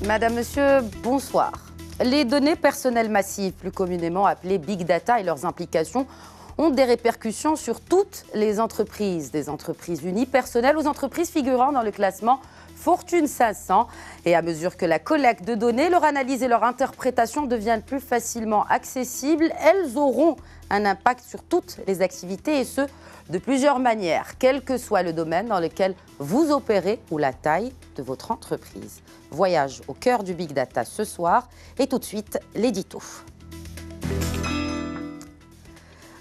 Madame, Monsieur, bonsoir. Les données personnelles massives, plus communément appelées Big Data et leurs implications, ont des répercussions sur toutes les entreprises, des entreprises unipersonnelles aux entreprises figurant dans le classement Fortune 500. Et à mesure que la collecte de données, leur analyse et leur interprétation deviennent plus facilement accessibles, elles auront un impact sur toutes les activités et ce, de plusieurs manières, quel que soit le domaine dans lequel vous opérez ou la taille de votre entreprise. Voyage au cœur du Big Data ce soir et tout de suite l'édito.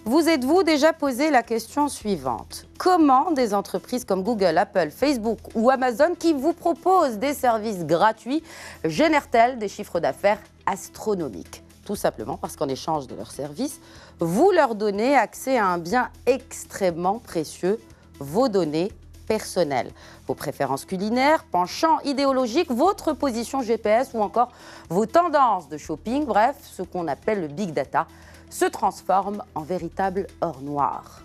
Vous êtes-vous déjà posé la question suivante? Comment des entreprises comme Google, Apple, Facebook ou Amazon qui vous proposent des services gratuits génèrent-elles des chiffres d'affaires astronomiques? Tout simplement parce qu'en échange de leurs services, vous leur donnez accès à un bien extrêmement précieux, vos données personnelles, vos préférences culinaires, penchants idéologiques, votre position GPS ou encore vos tendances de shopping, bref, ce qu'on appelle le Big Data, se transforme en véritable or noir.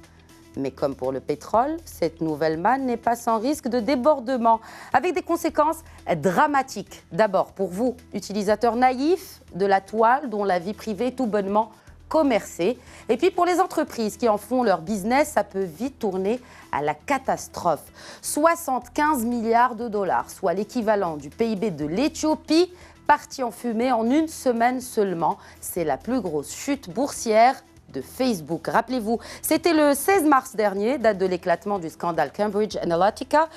Mais comme pour le pétrole, cette nouvelle manne n'est pas sans risque de débordement, avec des conséquences dramatiques. D'abord, pour vous, utilisateurs naïfs de la toile dont la vie privée est tout bonnement commercée. Et puis pour les entreprises qui en font leur business, ça peut vite tourner à la catastrophe. 75 milliards de dollars, soit l'équivalent du PIB de l'Éthiopie, parti en fumée en une semaine seulement. C'est la plus grosse chute boursière de Facebook. Rappelez-vous, c'était le 16 mars dernier, date de l'éclatement du scandale Cambridge Analytica,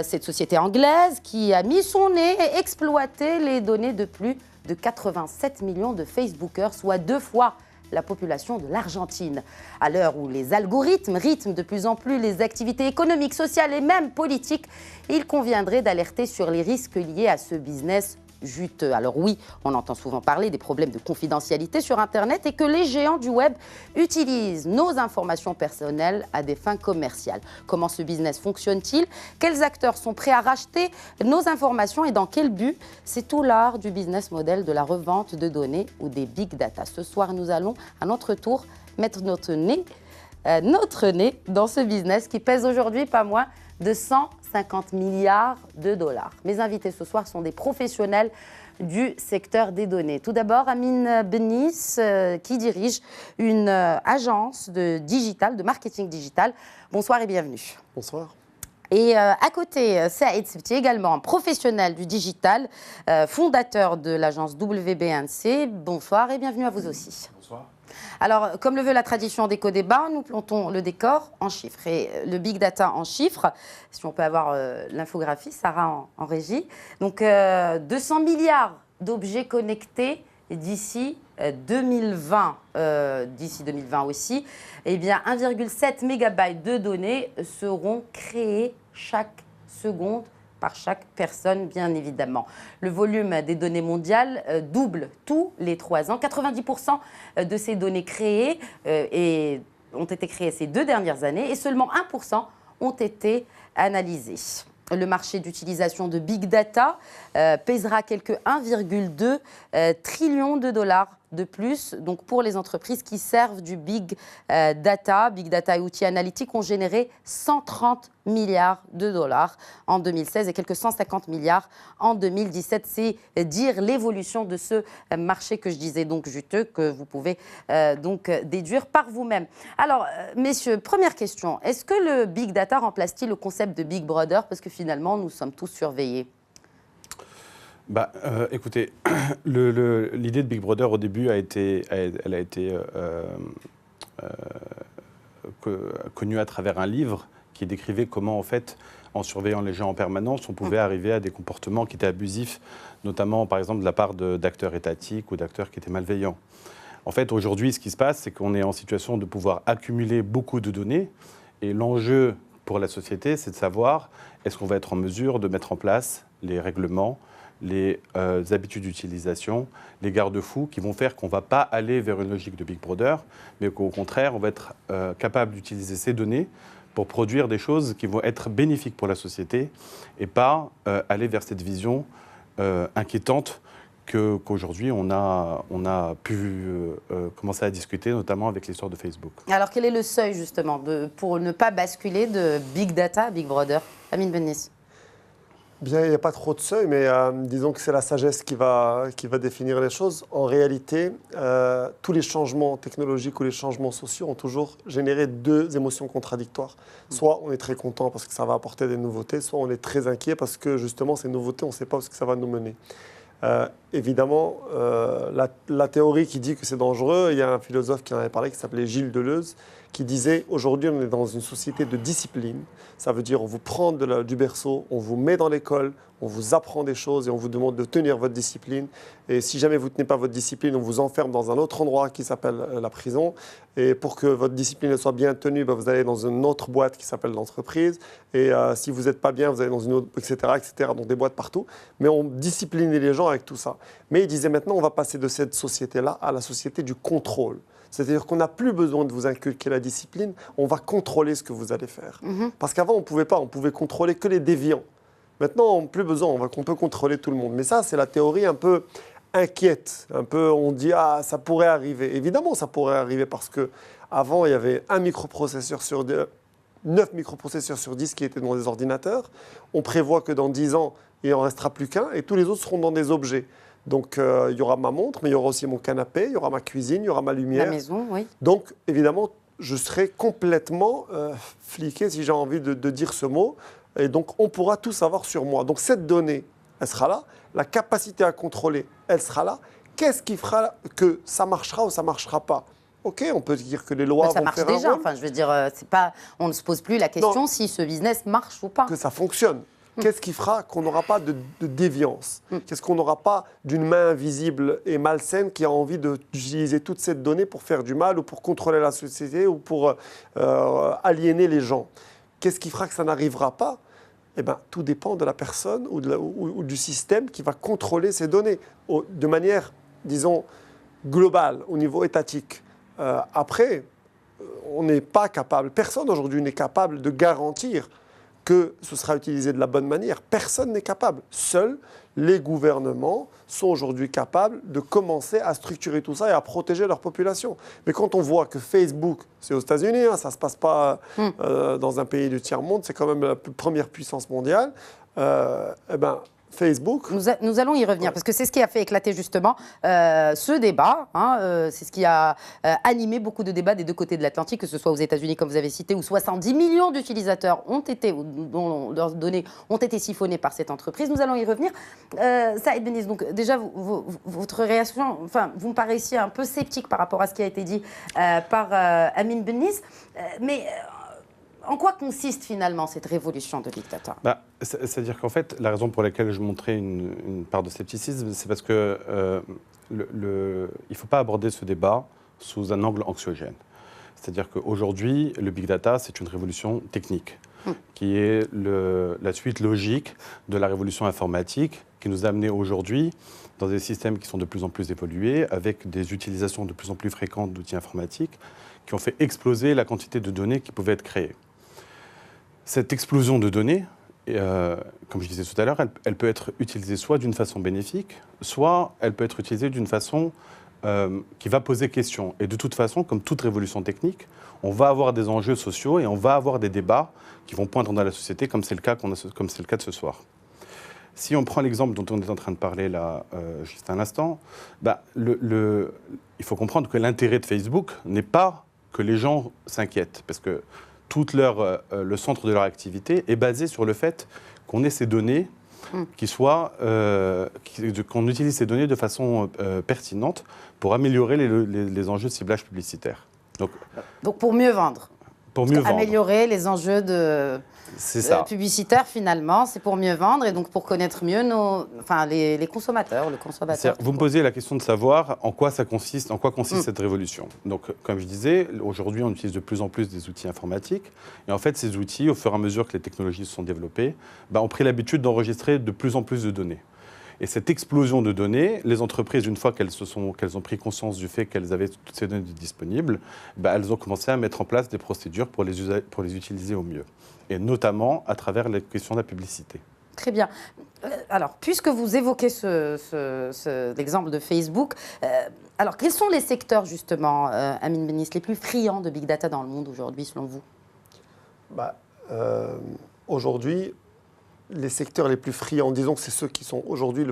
cette société anglaise qui a mis son nez et exploité les données de plus de 87 millions de Facebookers, soit 2 fois la population de l'Argentine. À l'heure où les algorithmes rythment de plus en plus les activités économiques, sociales et même politiques, il conviendrait d'alerter sur les risques liés à ce business juteux. Alors oui, on entend souvent parler des problèmes de confidentialité sur Internet et que les géants du web utilisent nos informations personnelles à des fins commerciales. Comment ce business fonctionne-t-il? Quels acteurs sont prêts à racheter nos informations et dans quel but? C'est tout l'art du business model de la revente de données ou des big data. Ce soir, nous allons à notre tour mettre notre nez dans ce business qui pèse aujourd'hui pas moins de 150 milliards de dollars. Mes invités ce soir sont des professionnels du secteur des données. Tout d'abord, Amine Bennis, qui dirige une agence de marketing digital. Bonsoir et bienvenue. Bonsoir. Et à côté, Saïd Sebti, également un professionnel du digital, fondateur de l'agence WBNC. Bonsoir et bienvenue à vous aussi. Bonsoir. Alors, comme le veut la tradition d'Éco-Débat, nous plantons le décor en chiffres. Et le Big Data en chiffres, si on peut avoir l'infographie, Sarah en régie. Donc, 200 milliards d'objets connectés d'ici 2020. D'ici 2020 aussi, eh bien, 1,7 mégabytes de données seront créés chaque seconde par chaque personne, bien évidemment. Le volume des données mondiales double tous les 3 ans. 90% de ces données créées ont été créées ces 2 dernières années et seulement 1% ont été analysées. Le marché d'utilisation de Big Data pèsera quelque 1,2 trillion de dollars de plus. Donc pour les entreprises qui servent du Big Data et outils analytiques ont généré 130 milliards de dollars en 2016 et quelques 150 milliards en 2017. C'est dire l'évolution de ce marché que je disais donc juteux, que vous pouvez donc déduire par vous-même. Alors, messieurs, première question. Est-ce que le Big Data remplace-t-il le concept de Big Brother? Parce que finalement, nous sommes tous surveillés. Écoutez, l'idée de Big Brother au début a été connue à travers un livre qui décrivait comment, en fait, en surveillant les gens en permanence, on pouvait arriver à des comportements qui étaient abusifs, notamment, par exemple, de la part d'acteurs étatiques ou d'acteurs qui étaient malveillants. En fait, aujourd'hui, ce qui se passe, c'est qu'on est en situation de pouvoir accumuler beaucoup de données et l'enjeu pour la société, c'est de savoir est-ce qu'on va être en mesure de mettre en place les règlements, les habitudes d'utilisation, les garde-fous qui vont faire qu'on ne va pas aller vers une logique de Big Brother, mais qu'au contraire, on va être capable d'utiliser ces données pour produire des choses qui vont être bénéfiques pour la société et pas aller vers cette vision inquiétante qu'aujourd'hui on a pu commencer à discuter, notamment avec l'histoire de Facebook. Alors quel est le seuil justement pour ne pas basculer de Big Data à Big Brother? Amine Bennis. Bien, il n'y a pas trop de seuil, mais disons que c'est la sagesse qui va définir les choses. En réalité, tous les changements technologiques ou les changements sociaux ont toujours généré deux émotions contradictoires. Soit on est très content parce que ça va apporter des nouveautés, soit on est très inquiet parce que justement ces nouveautés, on ne sait pas où ça va nous mener. Évidemment, la théorie qui dit que c'est dangereux, il y a un philosophe qui en avait parlé qui s'appelait Gilles Deleuze, qui disait aujourd'hui on est dans une société de discipline. Ça veut dire on vous prend du berceau, on vous met dans l'école, on vous apprend des choses et on vous demande de tenir votre discipline. Et si jamais vous ne tenez pas votre discipline, on vous enferme dans un autre endroit qui s'appelle la prison. Et pour que votre discipline soit bien tenue, vous allez dans une autre boîte qui s'appelle l'entreprise. Et si vous n'êtes pas bien, vous allez dans une autre, etc., donc des boîtes partout. Mais on disciplinait les gens avec tout ça. Mais il disait maintenant on va passer de cette société-là à la société du contrôle. C'est-à-dire qu'on n'a plus besoin de vous inculquer la discipline, on va contrôler ce que vous allez faire. Parce qu'avant, on ne pouvait pas, on pouvait contrôler que les déviants. Maintenant, on n'a plus besoin, on peut contrôler tout le monde. Mais ça, c'est la théorie un peu inquiète. Un peu, on dit, ah, ça pourrait arriver. Évidemment, ça pourrait arriver parce qu'avant, il y avait 9 microprocesseurs sur 10 qui étaient dans des ordinateurs. On prévoit que dans 10 ans, il n'en restera plus qu'un et tous les autres seront dans des objets. Donc, il y aura ma montre, mais il y aura aussi mon canapé, il y aura ma cuisine, il y aura ma lumière. La maison, oui. Donc, évidemment, je serai complètement fliqué, si j'ai envie de dire ce mot. Et donc, on pourra tout savoir sur moi. Donc, cette donnée, elle sera là. La capacité à contrôler, elle sera là. Qu'est-ce qui fera que ça marchera ou ça ne marchera pas ? OK, on peut dire que les lois vont faire un rôle. Ça marche déjà. Enfin, je veux dire, on ne se pose plus la question si ce business marche ou pas. Que ça fonctionne. Qu'est-ce qui fera qu'on n'aura pas de déviance ? Qu'est-ce qu'on n'aura pas d'une main invisible et malsaine qui a envie d'utiliser toute cette donnée pour faire du mal ou pour contrôler la société ou pour aliéner les gens ? Qu'est-ce qui fera que ça n'arrivera pas ? Eh bien, tout dépend de la personne ou du système qui va contrôler ces données de manière, disons, globale, au niveau étatique. Après, on n'est pas capable, personne aujourd'hui n'est capable de garantir que ce sera utilisé de la bonne manière. Personne n'est capable. Seuls les gouvernements sont aujourd'hui capables de commencer à structurer tout ça et à protéger leur population. Mais quand on voit que Facebook, c'est aux États-Unis, ça ne se passe pas dans un pays du tiers-monde, c'est quand même la première puissance mondiale, eh ben, Facebook... Nous allons y revenir, parce que c'est ce qui a fait éclater justement ce débat. C'est ce qui a animé beaucoup de débats des deux côtés de l'Atlantique, que ce soit aux États-Unis, comme vous avez cité, où 70 millions d'utilisateurs dont leurs données ont été siphonnées par cette entreprise. Nous allons y revenir. Saïd Bennis, donc déjà, votre réaction, enfin, vous me paraissiez un peu sceptique par rapport à ce qui a été dit par Amin Bennis, mais... En quoi consiste finalement cette révolution de Big Data ? C'est-à-dire qu'en fait, la raison pour laquelle je montrais une part de scepticisme, c'est parce que il ne faut pas aborder ce débat sous un angle anxiogène. C'est-à-dire qu'aujourd'hui, le Big Data, c'est une révolution technique, qui est la suite logique de la révolution informatique, qui nous a amené aujourd'hui dans des systèmes qui sont de plus en plus évolués, avec des utilisations de plus en plus fréquentes d'outils informatiques, qui ont fait exploser la quantité de données qui pouvaient être créées. Cette explosion de données, comme je disais tout à l'heure, elle peut être utilisée soit d'une façon bénéfique, soit elle peut être utilisée d'une façon qui va poser question. Et de toute façon, comme toute révolution technique, on va avoir des enjeux sociaux et on va avoir des débats qui vont poindre dans la société, comme c'est le cas de ce soir. Si on prend l'exemple dont on est en train de parler là, juste un instant, il faut comprendre que l'intérêt de Facebook n'est pas que les gens s'inquiètent, parce que le centre de leur activité est basé sur le fait qu'on ait ces données, qu'on utilise ces données de façon pertinente pour améliorer les enjeux de ciblage publicitaire. Donc pour mieux vendre. Pour mieux vendre. Améliorer les enjeux publicitaires, finalement, c'est pour mieux vendre et donc pour connaître mieux les consommateurs, le consommateur. Vous me posez la question de savoir en quoi consiste cette révolution. Donc, comme je disais, aujourd'hui, on utilise de plus en plus des outils informatiques. Et en fait, ces outils, au fur et à mesure que les technologies se sont développées, ont pris l'habitude d'enregistrer de plus en plus de données. Et cette explosion de données, les entreprises, une fois qu'elles ont pris conscience du fait qu'elles avaient toutes ces données disponibles, elles ont commencé à mettre en place des procédures pour les utiliser au mieux. Et notamment à travers les questions de la publicité. Très bien. Alors, puisque vous évoquez l'exemple de Facebook, alors quels sont les secteurs, justement, Amin Bennis, les plus friands de Big Data dans le monde aujourd'hui, selon vous ? Aujourd'hui, les secteurs les plus friands, disons que c'est ceux qui sont aujourd'hui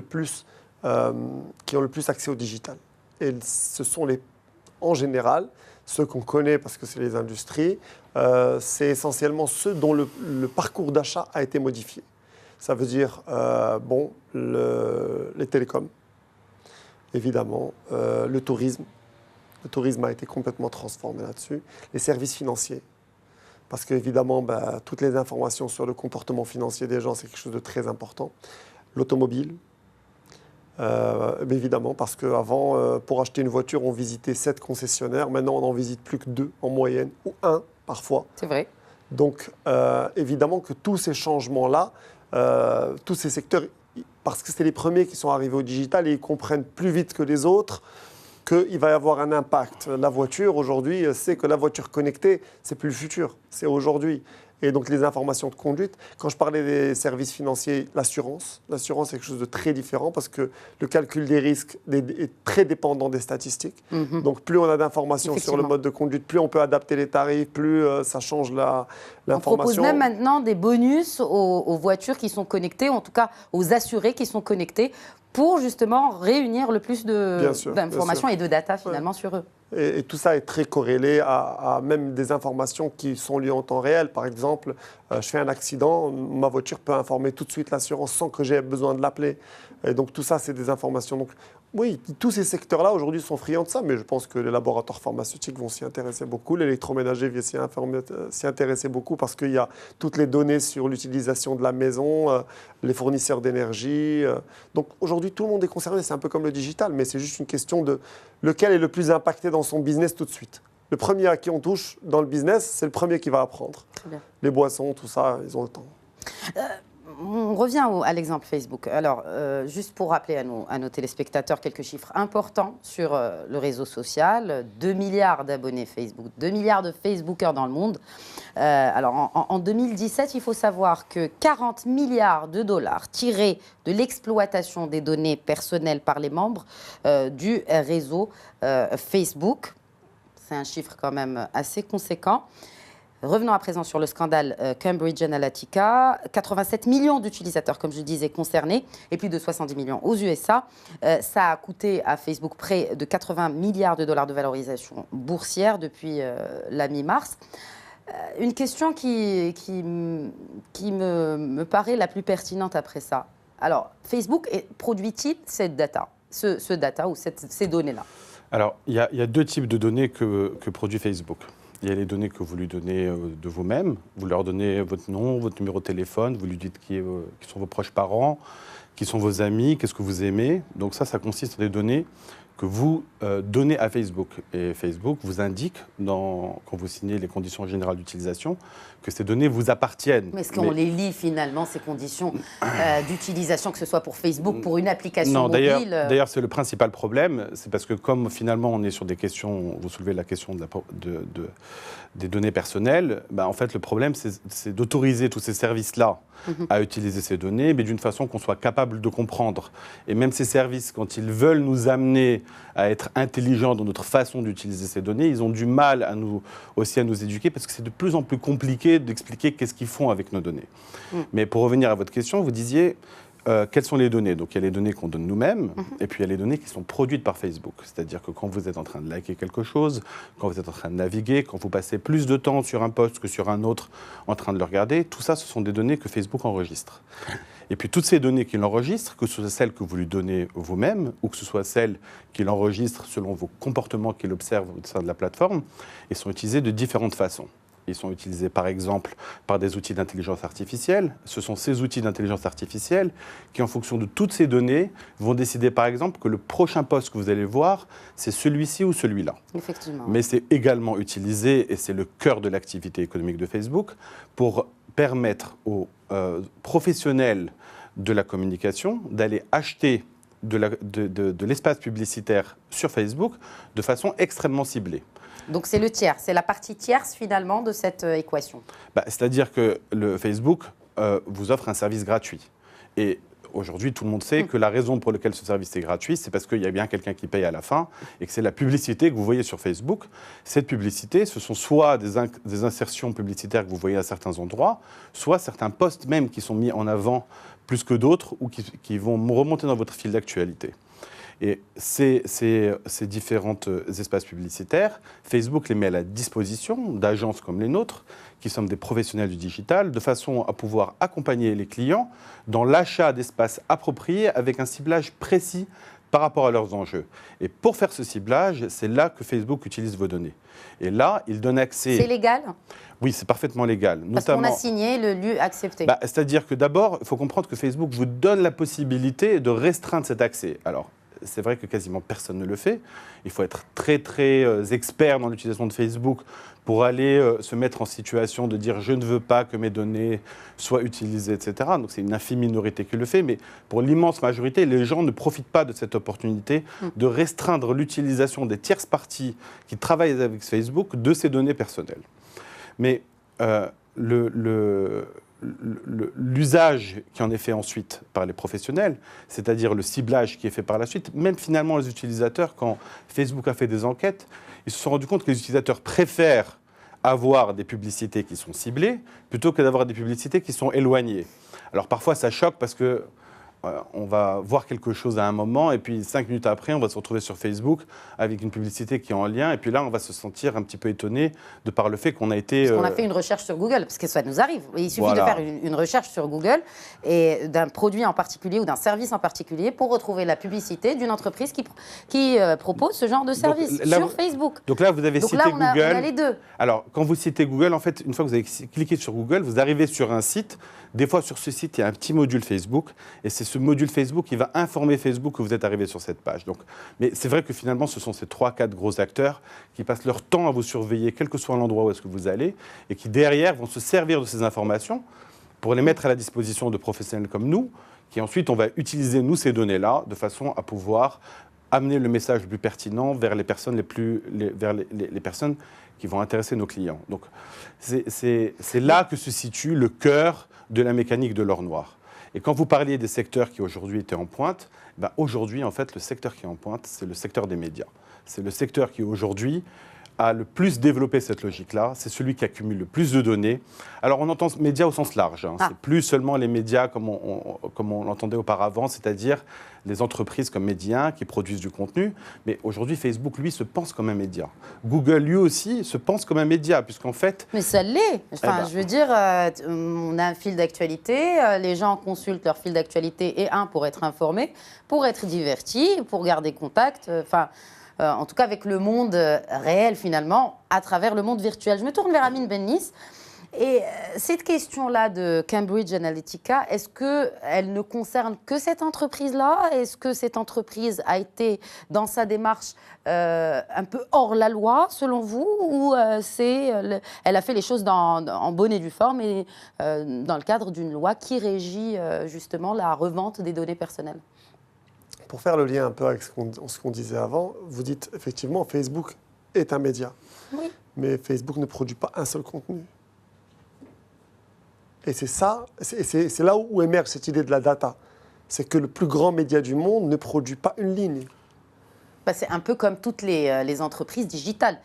qui ont le plus accès au digital. Et ce sont en général, ceux qu'on connaît parce que c'est les industries, c'est essentiellement ceux dont le parcours d'achat a été modifié. Ça veut dire, les télécoms, évidemment, le tourisme. Le tourisme a été complètement transformé là-dessus. Les services financiers. Parce qu'évidemment, toutes les informations sur le comportement financier des gens, c'est quelque chose de très important. L'automobile, évidemment, parce qu'avant, pour acheter une voiture, on visitait 7 concessionnaires. Maintenant, on n'en visite plus que 2 en moyenne, ou 1 parfois. C'est vrai. Donc, évidemment que tous ces changements-là, tous ces secteurs, parce que c'est les premiers qui sont arrivés au digital et ils comprennent plus vite que les autres qu'il va y avoir un impact. La voiture, aujourd'hui, c'est que la voiture connectée, c'est plus le futur, c'est aujourd'hui. Et donc les informations de conduite, quand je parlais des services financiers, l'assurance c'est quelque chose de très différent parce que le calcul des risques est très dépendant des statistiques. Donc plus on a d'informations sur le mode de conduite, plus on peut adapter les tarifs, plus ça change l'information. On propose même maintenant des bonus aux voitures qui sont connectées, en tout cas aux assurés qui sont connectés, pour justement réunir le plus d'informations et de data finalement sur eux. Et tout ça est très corrélé à même des informations qui sont liées en temps réel. Par exemple, je fais un accident, ma voiture peut informer tout de suite l'assurance sans que j'aie besoin de l'appeler. Et donc tout ça, c'est des informations. Donc oui, tous ces secteurs-là aujourd'hui sont friands de ça, mais je pense que les laboratoires pharmaceutiques vont s'y intéresser beaucoup, l'électroménager vient s'y intéresser beaucoup parce qu'il y a toutes les données sur l'utilisation de la maison, les fournisseurs d'énergie. Donc aujourd'hui, tout le monde est concerné, c'est un peu comme le digital, mais c'est juste une question de lequel est le plus impacté dans son business tout de suite. Le premier à qui on touche dans le business, c'est le premier qui va apprendre. Très bien. Les boissons, tout ça, ils ont le temps. On revient à l'exemple Facebook. Alors, juste pour rappeler à nos téléspectateurs quelques chiffres importants sur le réseau social. 2 milliards d'abonnés Facebook, 2 milliards de Facebookers dans le monde. Alors, en 2017, il faut savoir que 40 milliards de dollars tirés de l'exploitation des données personnelles par les membres du réseau Facebook. C'est un chiffre quand même assez conséquent. Revenons à présent sur le scandale Cambridge Analytica. 87 millions d'utilisateurs, comme je disais, concernés, et plus de 70 millions aux USA. Ça a coûté à Facebook près de 80 milliards de dollars de valorisation boursière depuis la mi-mars. Une question qui me paraît la plus pertinente après ça. Alors, Facebook produit-il cette data, ce data ou ces données-là? Alors, il y a 2 types de données que produit Facebook. Il y a les données que vous lui donnez de vous-même. Vous leur donnez votre nom, votre numéro de téléphone, vous lui dites qui sont vos proches parents, qui sont vos amis, qu'est-ce que vous aimez. Donc ça consiste en des données que vous donnez à Facebook. Et Facebook vous indique, quand vous signez les conditions générales d'utilisation, que ces données vous appartiennent. Mais est-ce qu'on les lit finalement, ces conditions d'utilisation, que ce soit pour Facebook, pour une application mobile? D'ailleurs, c'est le principal problème. C'est parce que comme finalement on est sur des questions, vous soulevez la question des données personnelles, en fait le problème c'est d'autoriser tous ces services-là à utiliser ces données, mais d'une façon qu'on soit capable de comprendre. Et même ces services, quand ils veulent nous amener à être intelligents dans notre façon d'utiliser ces données, ils ont du mal à nous éduquer parce que c'est de plus en plus compliqué d'expliquer qu'est-ce qu'ils font avec nos données. Mais pour revenir à votre question, vous disiez quelles sont les données? Donc il y a les données qu'on donne nous-mêmes et puis il y a les données qui sont produites par Facebook. C'est-à-dire que quand vous êtes en train de liker quelque chose, quand vous êtes en train de naviguer, quand vous passez plus de temps sur un post que sur un autre en train de le regarder, tout ça, ce sont des données que Facebook enregistre. Et puis toutes ces données qu'il enregistre, que ce soit celles que vous lui donnez vous-même ou que ce soit celles qu'il enregistre selon vos comportements qu'il observe au sein de la plateforme, elles sont utilisées de différentes façons. Ils sont utilisés par exemple par des outils d'intelligence artificielle. Ce sont ces outils d'intelligence artificielle qui, en fonction de toutes ces données, vont décider par exemple que le prochain post que vous allez voir, c'est celui-ci ou celui-là. Effectivement. Mais c'est également utilisé, et c'est le cœur de l'activité économique de Facebook, pour permettre aux professionnels de la communication d'aller acheter de l'espace publicitaire sur Facebook de façon extrêmement ciblée. Donc c'est le tiers, c'est la partie tierce finalement de cette équation. C'est-à-dire que le Facebook vous offre un service gratuit. Et aujourd'hui, tout le monde sait que la raison pour laquelle ce service est gratuit, c'est parce qu'il y a bien quelqu'un qui paye à la fin et que c'est la publicité que vous voyez sur Facebook. Cette publicité, ce sont soit des insertions publicitaires que vous voyez à certains endroits, soit certains posts même qui sont mis en avant plus que d'autres ou qui vont remonter dans votre fil d'actualité. Et ces différents espaces publicitaires, Facebook les met à la disposition d'agences comme les nôtres, qui sommes des professionnels du digital, de façon à pouvoir accompagner les clients dans l'achat d'espaces appropriés avec un ciblage précis par rapport à leurs enjeux. Et pour faire ce ciblage, c'est là que Facebook utilise vos données. Et là, il donne accès... C'est légal ? Oui, c'est parfaitement légal. Parce qu'on a signé le lieu accepté. C'est-à-dire que d'abord, il faut comprendre que Facebook vous donne la possibilité de restreindre cet accès. Alors, c'est vrai que quasiment personne ne le fait. Il faut être très, très expert dans l'utilisation de Facebook pour aller se mettre en situation de dire « je ne veux pas que mes données soient utilisées », etc. Donc, c'est une infime minorité qui le fait. Mais pour l'immense majorité, les gens ne profitent pas de cette opportunité de restreindre l'utilisation des tierces parties qui travaillent avec Facebook de ces données personnelles. Mais l'usage qui en est fait ensuite par les professionnels, c'est-à-dire le ciblage qui est fait par la suite, même finalement les utilisateurs, quand Facebook a fait des enquêtes, ils se sont rendus compte que les utilisateurs préfèrent avoir des publicités qui sont ciblées plutôt que d'avoir des publicités qui sont éloignées. Alors parfois ça choque parce que on va voir quelque chose à un moment et puis 5 minutes après, on va se retrouver sur Facebook avec une publicité qui est en lien et puis là, on va se sentir un petit peu étonné de par le fait qu'on a été... Parce qu'on a fait une recherche sur Google, parce que ça nous arrive. Il suffit de faire une recherche sur Google et d'un produit en particulier ou d'un service en particulier pour retrouver la publicité d'une entreprise qui propose ce genre de service sur Facebook. Donc là, vous avez cité Google. On a les deux. Alors, quand vous citez Google, en fait, une fois que vous avez cliqué sur Google, vous arrivez sur un site. Des fois, sur ce site, il y a un petit module Facebook. Et c'est ce module Facebook qui va informer Facebook que vous êtes arrivé sur cette page. Donc, mais c'est vrai que finalement, ce sont ces 3-4 gros acteurs qui passent leur temps à vous surveiller, quel que soit l'endroit où est-ce que vous allez, et qui, derrière, vont se servir de ces informations pour les mettre à la disposition de professionnels comme nous, qui ensuite, on va utiliser, nous, ces données-là, de façon à pouvoir amener le message le plus pertinent vers les personnes les personnes qui vont intéresser nos clients. Donc, c'est là que se situe le cœur de la mécanique de l'or noir. Et quand vous parliez des secteurs qui aujourd'hui étaient en pointe, aujourd'hui, en fait, le secteur qui est en pointe, c'est le secteur des médias. C'est le secteur qui, aujourd'hui, a le plus développé cette logique-là. C'est celui qui accumule le plus de données. Alors, on entend médias au sens large. C'est plus seulement les médias comme on l'entendait auparavant, c'est-à-dire les entreprises comme Média qui produisent du contenu. Mais aujourd'hui, Facebook, lui, se pense comme un média. Google, lui aussi, se pense comme un média, puisqu'en fait... Mais ça l'est. Enfin, je veux dire, on a un fil d'actualité. Les gens consultent leur fil d'actualité pour être informés, pour être divertis, pour garder contact. En tout cas avec le monde réel finalement, à travers le monde virtuel. Je me tourne vers Amine Bennis. Et cette question-là de Cambridge Analytica, est-ce qu'elle ne concerne que cette entreprise-là? Est-ce que cette entreprise a été dans sa démarche un peu hors la loi, selon vous? Ou elle a fait les choses en bonne et due forme et dans le cadre d'une loi qui régit justement la revente des données personnelles? Pour faire le lien un peu avec ce qu'on disait avant, vous dites effectivement Facebook est un média. Oui. Mais Facebook ne produit pas un seul contenu. Et c'est là où émerge cette idée de la data. C'est que le plus grand média du monde ne produit pas une ligne. C'est un peu comme toutes les entreprises digitales.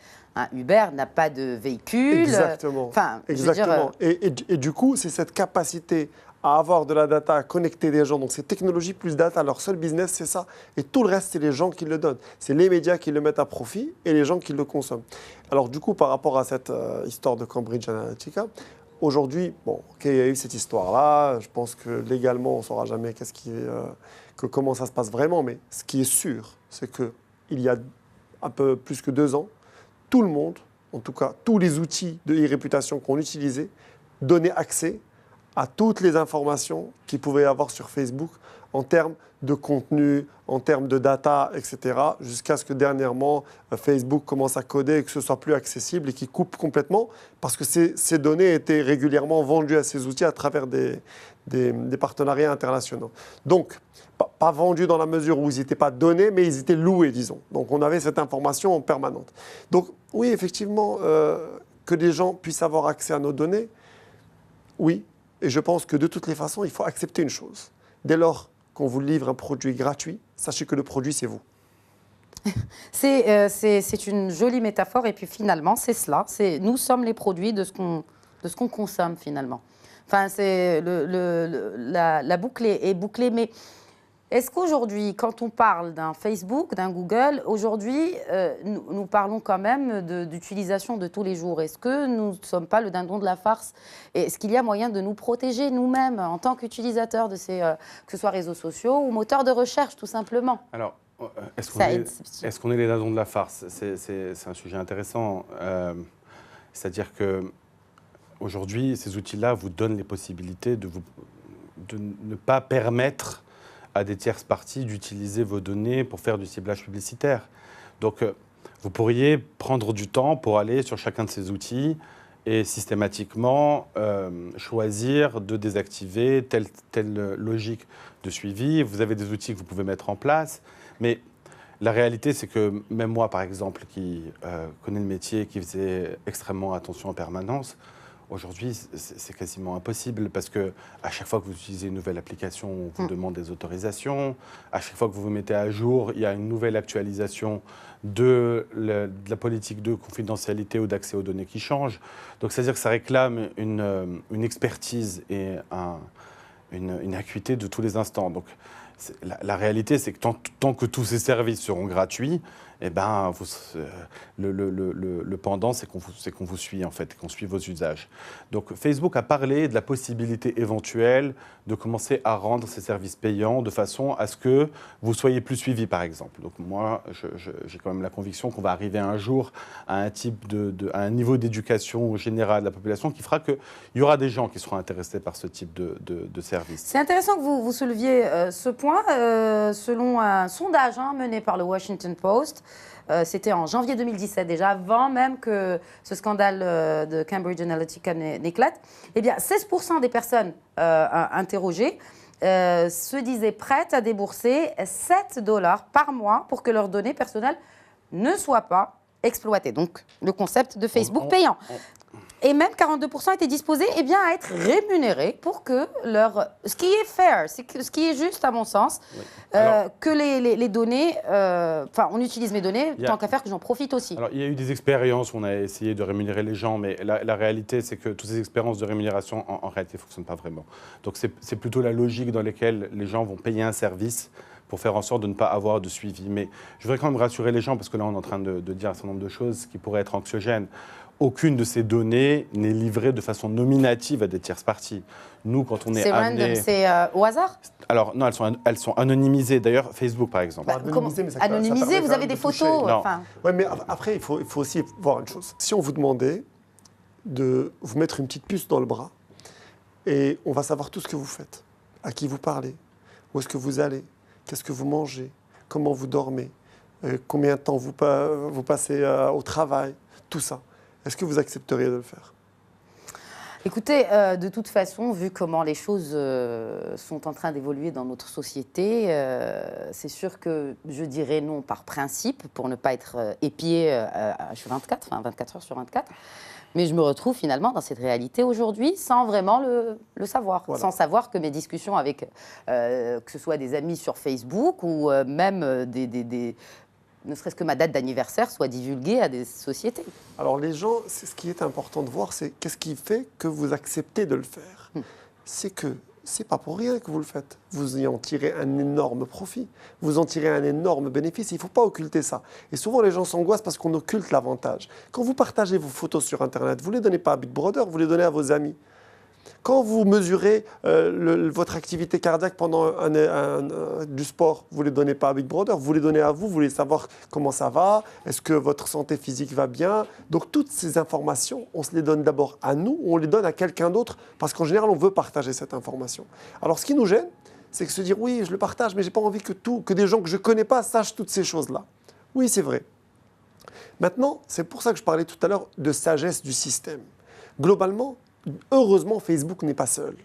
Uber n'a pas de véhicule. Exactement. Exactement. Et du coup, c'est cette capacité à avoir de la data, à connecter des gens. Donc, c'est technologie plus data. Leur seul business, c'est ça. Et tout le reste, c'est les gens qui le donnent. C'est les médias qui le mettent à profit et les gens qui le consomment. Alors, du coup, par rapport à cette histoire de Cambridge Analytica, aujourd'hui, il y a eu cette histoire-là. Je pense que légalement, on ne saura jamais comment ça se passe vraiment. Mais ce qui est sûr, c'est qu'il y a un peu plus que 2 ans, tout le monde, en tout cas tous les outils de e-réputation qu'on utilisait, donnaient accès à toutes les informations qu'il pouvait y avoir sur Facebook en termes de contenu, en termes de data, etc., jusqu'à ce que dernièrement, Facebook commence à coder et que ce soit plus accessible et qu'il coupe complètement, parce que ces données étaient régulièrement vendues à ces outils à travers des partenariats internationaux. Donc, pas vendus dans la mesure où ils n'étaient pas donnés, mais ils étaient loués, disons. Donc, on avait cette information en permanente. Donc, oui, effectivement, que les gens puissent avoir accès à nos données, oui. Et je pense que de toutes les façons, il faut accepter une chose. Dès lors qu'on vous livre un produit gratuit, sachez que le produit, c'est vous. C'est une jolie métaphore et puis finalement, c'est cela. Nous sommes les produits de ce qu'on consomme finalement. Enfin, la boucle est bouclée, mais est-ce qu'aujourd'hui, quand on parle d'un Facebook, d'un Google, aujourd'hui, nous parlons quand même d'utilisation de tous les jours. Est-ce que nous ne sommes pas le dindon de la farce? Est-ce qu'il y a moyen de nous protéger nous-mêmes en tant qu'utilisateurs de ces, que ce soit réseaux sociaux ou moteurs de recherche, tout simplement? Alors, est-ce qu'on est les dindons de la farce? C'est un sujet intéressant. C'est-à-dire que aujourd'hui, ces outils-là vous donnent les possibilités de ne pas permettre à des tierces parties d'utiliser vos données pour faire du ciblage publicitaire. Donc, vous pourriez prendre du temps pour aller sur chacun de ces outils et systématiquement choisir de désactiver telle logique de suivi. Vous avez des outils que vous pouvez mettre en place, mais la réalité, c'est que même moi, par exemple, qui connais le métier, qui faisait extrêmement attention en permanence, aujourd'hui, c'est quasiment impossible parce que à chaque fois que vous utilisez une nouvelle application, on vous demande des autorisations. À chaque fois que vous vous mettez à jour, il y a une nouvelle actualisation de la politique de confidentialité ou d'accès aux données qui change. Donc, c'est-à-dire que ça réclame une expertise et une acuité de tous les instants. Donc, la réalité, c'est que tant que tous ces services seront gratuits, eh ben, le pendant, c'est qu'on vous suit, en fait, qu'on suit vos usages. Donc, Facebook a parlé de la possibilité éventuelle de commencer à rendre ces services payants de façon à ce que vous soyez plus suivis, par exemple. Donc, moi, j'ai quand même la conviction qu'on va arriver un jour à un niveau d'éducation générale de la population qui fera qu'il y aura des gens qui seront intéressés par ce type de service. C'est intéressant que vous souleviez ce point. Selon un sondage mené par le Washington Post, c'était en janvier 2017, déjà avant même que ce scandale de Cambridge Analytica n'éclate, eh bien 16% des personnes interrogées se disaient prêtes à débourser $7 par mois pour que leurs données personnelles ne soient pas exploitées. Donc le concept de Facebook payant. Et même 42% étaient disposés à être rémunérés pour que ce qui est fair, ce qui est juste à mon sens, oui. Que les données, on utilise mes données, tant qu'à faire que j'en profite aussi. Alors, il y a eu des expériences où on a essayé de rémunérer les gens, mais la réalité, c'est que toutes ces expériences de rémunération, en réalité, ne fonctionnent pas vraiment. Donc, c'est plutôt la logique dans laquelle les gens vont payer un service pour faire en sorte de ne pas avoir de suivi. Mais je voudrais quand même rassurer les gens, parce que là, on est en train de dire un certain nombre de choses qui pourraient être anxiogènes. Aucune de ces données n'est livrée de façon nominative à des tierces parties. Nous, quand on est amené... C'est au hasard? Alors, non, elles sont anonymisées. D'ailleurs, Facebook, par exemple. Anonymisées, vous avez des photos. Oui, mais après, il faut aussi voir une chose. Si on vous demandait de vous mettre une petite puce dans le bras, et on va savoir tout ce que vous faites, à qui vous parlez, où est-ce que vous allez, qu'est-ce que vous mangez, comment vous dormez, combien de temps vous passez au travail, tout ça. Est-ce que vous accepteriez de le faire? Écoutez, de toute façon, vu comment les choses sont en train d'évoluer dans notre société, c'est sûr que je dirais non par principe, pour ne pas être épié H24, 24 heures sur 24. Mais je me retrouve finalement dans cette réalité aujourd'hui sans vraiment le savoir. Voilà. Sans savoir que mes discussions avec, que ce soit des amis sur Facebook ou même ne serait-ce que ma date d'anniversaire soit divulguée à des sociétés. Alors les gens, ce qui est important de voir, c'est qu'est-ce qui fait que vous acceptez de le faire. C'est que c'est pas pour rien que vous le faites. Vous y en tirez un énorme profit. Vous en tirez un énorme bénéfice. Il ne faut pas occulter ça. Et souvent, les gens s'angoissent parce qu'on occulte l'avantage. Quand vous partagez vos photos sur Internet, vous ne les donnez pas à Big Brother, vous les donnez à vos amis. Quand vous mesurez votre activité cardiaque pendant du sport, vous ne les donnez pas à Big Brother, vous les donnez à vous voulez savoir comment ça va, est-ce que votre santé physique va bien. Donc toutes ces informations, on se les donne d'abord à nous ou on les donne à quelqu'un d'autre parce qu'en général, on veut partager cette information. Alors ce qui nous gêne, c'est que se dire oui, je le partage, mais je n'ai pas envie que des gens que je ne connais pas sachent toutes ces choses-là. Oui, c'est vrai. Maintenant, c'est pour ça que je parlais tout à l'heure de sagesse du système. Globalement, heureusement, Facebook n'est pas seul,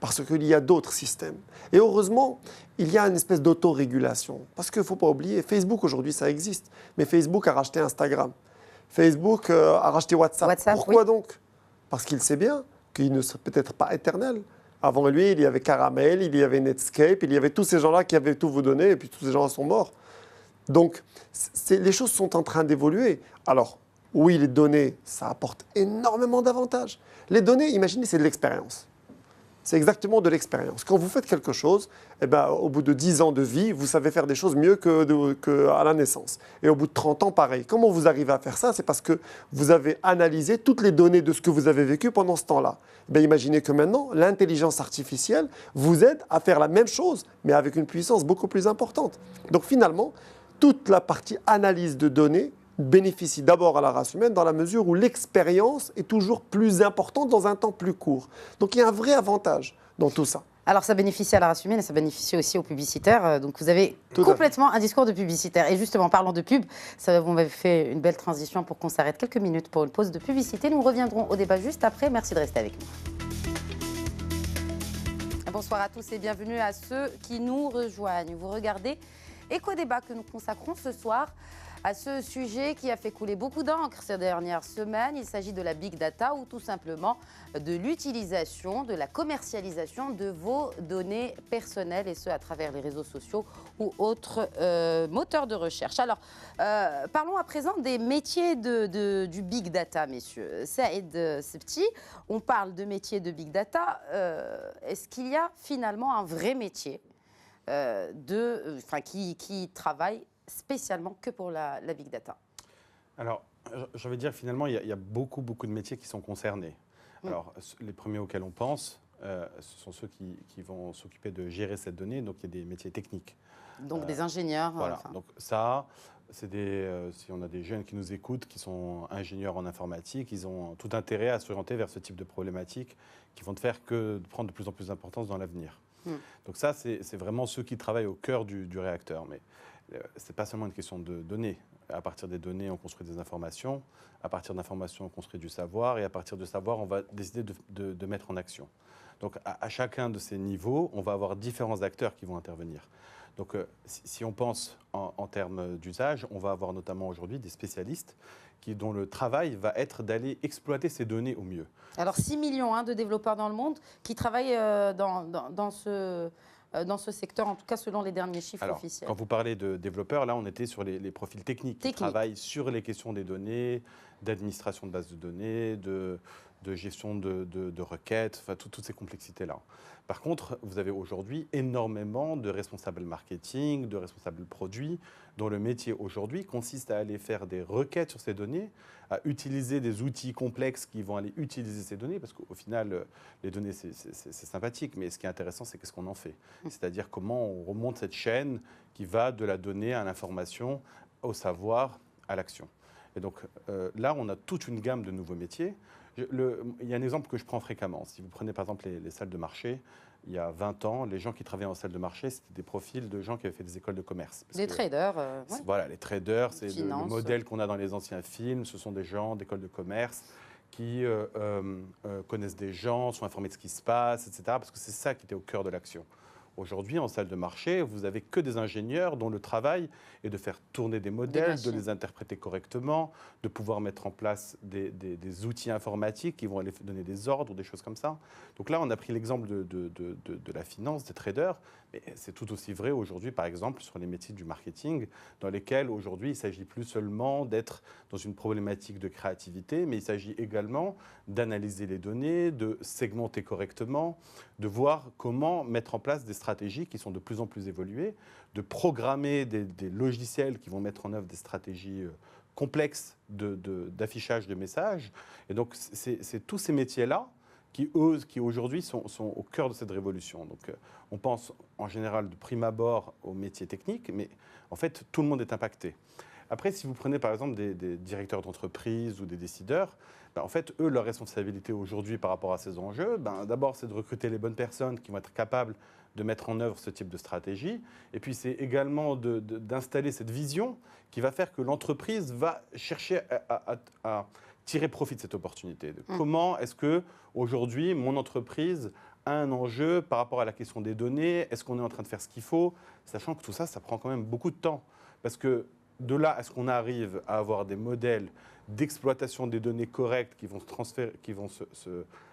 parce qu'il y a d'autres systèmes. Et heureusement, il y a une espèce d'autorégulation. Parce qu'il ne faut pas oublier, Facebook aujourd'hui, ça existe. Mais Facebook a racheté Instagram. Facebook a racheté WhatsApp. Pourquoi donc? Parce qu'il sait bien qu'il ne sera peut-être pas éternel, Avant lui, il y avait Caramel, il y avait Netscape, il y avait tous ces gens-là qui avaient tous vos données, et puis tous ces gens-là sont morts. Donc, les choses sont en train d'évoluer. Alors, oui, les données, ça apporte énormément d'avantages. Les données, imaginez, c'est de l'expérience. C'est exactement de l'expérience. Quand vous faites quelque chose, eh ben, au bout de 10 ans de vie, vous savez faire des choses mieux qu'à la naissance. Et au bout de 30 ans, pareil. Comment vous arrivez à faire ça? C'est parce que vous avez analysé toutes les données de ce que vous avez vécu pendant ce temps-là. Eh bien, imaginez que maintenant, l'intelligence artificielle vous aide à faire la même chose, mais avec une puissance beaucoup plus importante. Donc finalement, toute la partie analyse de données bénéficie d'abord à la race humaine dans la mesure où l'expérience est toujours plus importante dans un temps plus court. Donc il y a un vrai avantage dans tout ça. Alors ça bénéficie à la race humaine et ça bénéficie aussi aux publicitaires. Donc vous avez complètement un discours de publicitaire. Et justement, parlant de pub, vous m'avez fait une belle transition pour qu'on s'arrête quelques minutes pour une pause de publicité. Nous reviendrons au débat juste après. Merci de rester avec nous. Bonsoir à tous et bienvenue à ceux qui nous rejoignent. Vous regardez Éco-débat que nous consacrons ce soir à ce sujet qui a fait couler beaucoup d'encre ces dernières semaines. Il s'agit de la big data ou tout simplement de l'utilisation, de la commercialisation de vos données personnelles et ce à travers les réseaux sociaux ou autres moteurs de recherche. Alors, parlons à présent des métiers du big data, messieurs. Saïd Sebti, on parle de métiers de big data. Est-ce qu'il y a finalement un vrai métier qui travaille spécialement que pour la big data? Alors, je vais dire finalement, il y a beaucoup de métiers qui sont concernés. Alors, les premiers auxquels on pense, ce sont ceux qui vont s'occuper de gérer cette donnée, donc il y a des métiers techniques. Donc des ingénieurs. Voilà, donc ça, c'est si on a des jeunes qui nous écoutent, qui sont ingénieurs en informatique, ils ont tout intérêt à s'orienter vers ce type de problématiques qui vont faire que de prendre de plus en plus d'importance dans l'avenir. Donc ça, c'est vraiment ceux qui travaillent au cœur du réacteur. Mais ce n'est pas seulement une question de données. À partir des données, on construit des informations. À partir d'informations, on construit du savoir. Et à partir du savoir, on va décider de mettre en action. Donc à chacun de ces niveaux, on va avoir différents acteurs qui vont intervenir. Donc si on pense en termes d'usage, on va avoir notamment aujourd'hui des spécialistes dont le travail va être d'aller exploiter ces données au mieux. Alors 6 millions de développeurs dans le monde qui travaillent dans ce secteur, en tout cas selon les derniers chiffres officiels. Quand vous parlez de développeurs, là on était sur les profils techniques qui travaillent sur les questions des données, d'administration de bases de données, de gestion de requêtes, enfin toutes ces complexités-là. Par contre, vous avez aujourd'hui énormément de responsables marketing, de responsables produits, dont le métier aujourd'hui consiste à aller faire des requêtes sur ces données, à utiliser des outils complexes qui vont aller utiliser ces données, parce qu'au final, les données, c'est sympathique, mais ce qui est intéressant, c'est qu'est-ce qu'on en fait. C'est-à-dire comment on remonte cette chaîne qui va de la donnée à l'information, au savoir, à l'action. Et donc là, on a toute une gamme de nouveaux métiers. Il y a un exemple que je prends fréquemment. Si vous prenez par exemple les salles de marché, il y a 20 ans, les gens qui travaillaient en salle de marché, c'était des profils de gens qui avaient fait des écoles de commerce. Les traders. Voilà, les traders, c'est le modèle qu'on a dans les anciens films. Ce sont des gens d'écoles de commerce qui connaissent des gens, sont informés de ce qui se passe, etc. Parce que c'est ça qui était au cœur de l'action. Aujourd'hui, en salle de marché, vous n'avez que des ingénieurs dont le travail est de faire tourner des modèles, de les interpréter correctement, de pouvoir mettre en place des outils informatiques qui vont aller donner des ordres ou des choses comme ça. Donc là, on a pris l'exemple de la finance, des traders, mais c'est tout aussi vrai aujourd'hui, par exemple, sur les métiers du marketing, dans lesquels aujourd'hui, il ne s'agit plus seulement d'être dans une problématique de créativité, mais il s'agit également d'analyser les données, de segmenter correctement, de voir comment mettre en place des stratégies qui sont de plus en plus évoluées, de programmer des logiciels qui vont mettre en œuvre des stratégies complexes d'affichage de messages. Et donc, c'est tous ces métiers-là qui aujourd'hui sont au cœur de cette révolution. Donc, on pense en général de prime abord aux métiers techniques, mais en fait, tout le monde est impacté. Après, si vous prenez par exemple des directeurs d'entreprise ou des décideurs, en fait, eux, leur responsabilité aujourd'hui par rapport à ces enjeux, d'abord, c'est de recruter les bonnes personnes qui vont être capables de mettre en œuvre ce type de stratégie. Et puis, c'est également d'installer cette vision qui va faire que l'entreprise va chercher à tirer profit de cette opportunité. Comment est-ce qu'aujourd'hui, mon entreprise a un enjeu par rapport à la question des données? Est-ce qu'on est en train de faire ce qu'il faut? Sachant que tout ça, ça prend quand même beaucoup de temps. Parce que de là à ce qu'on arrive à avoir des modèles d'exploitation des données correctes qui vont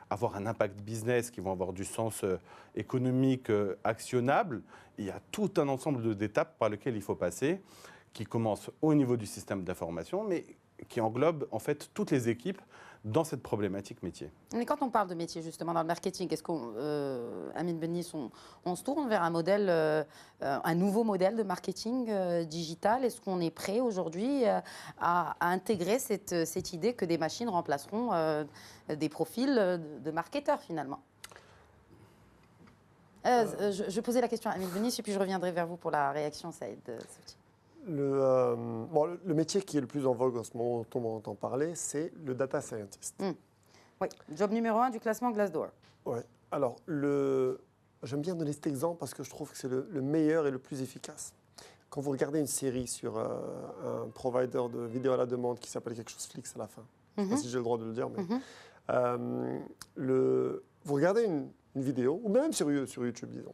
avoir un impact business, qui vont avoir du sens économique actionnable. Il y a tout un ensemble d'étapes par lesquelles il faut passer, qui commencent au niveau du système d'information, mais qui englobe en fait toutes les équipes dans cette problématique métier. Mais quand on parle de métier justement dans le marketing, est-ce qu'on, Amine Benis, on se tourne vers un modèle, un nouveau modèle de marketing digital? Est-ce qu'on est prêt aujourd'hui à intégrer cette idée que des machines remplaceront des profils de marketeurs finalement? Je posais la question à Amine Benis et puis je reviendrai vers vous pour la réaction, Saïd. Le métier qui est le plus en vogue en ce moment, dont on entend parler, c'est le data scientist. Oui, job numéro 1 du classement Glassdoor. Oui. Alors, j'aime bien donner cet exemple parce que je trouve que c'est le meilleur et le plus efficace. Quand vous regardez une série sur un provider de vidéo à la demande qui s'appelle quelque chose Flix à la fin, je ne sais pas si j'ai le droit de le dire, mais vous regardez une vidéo, ou même sur YouTube, disons.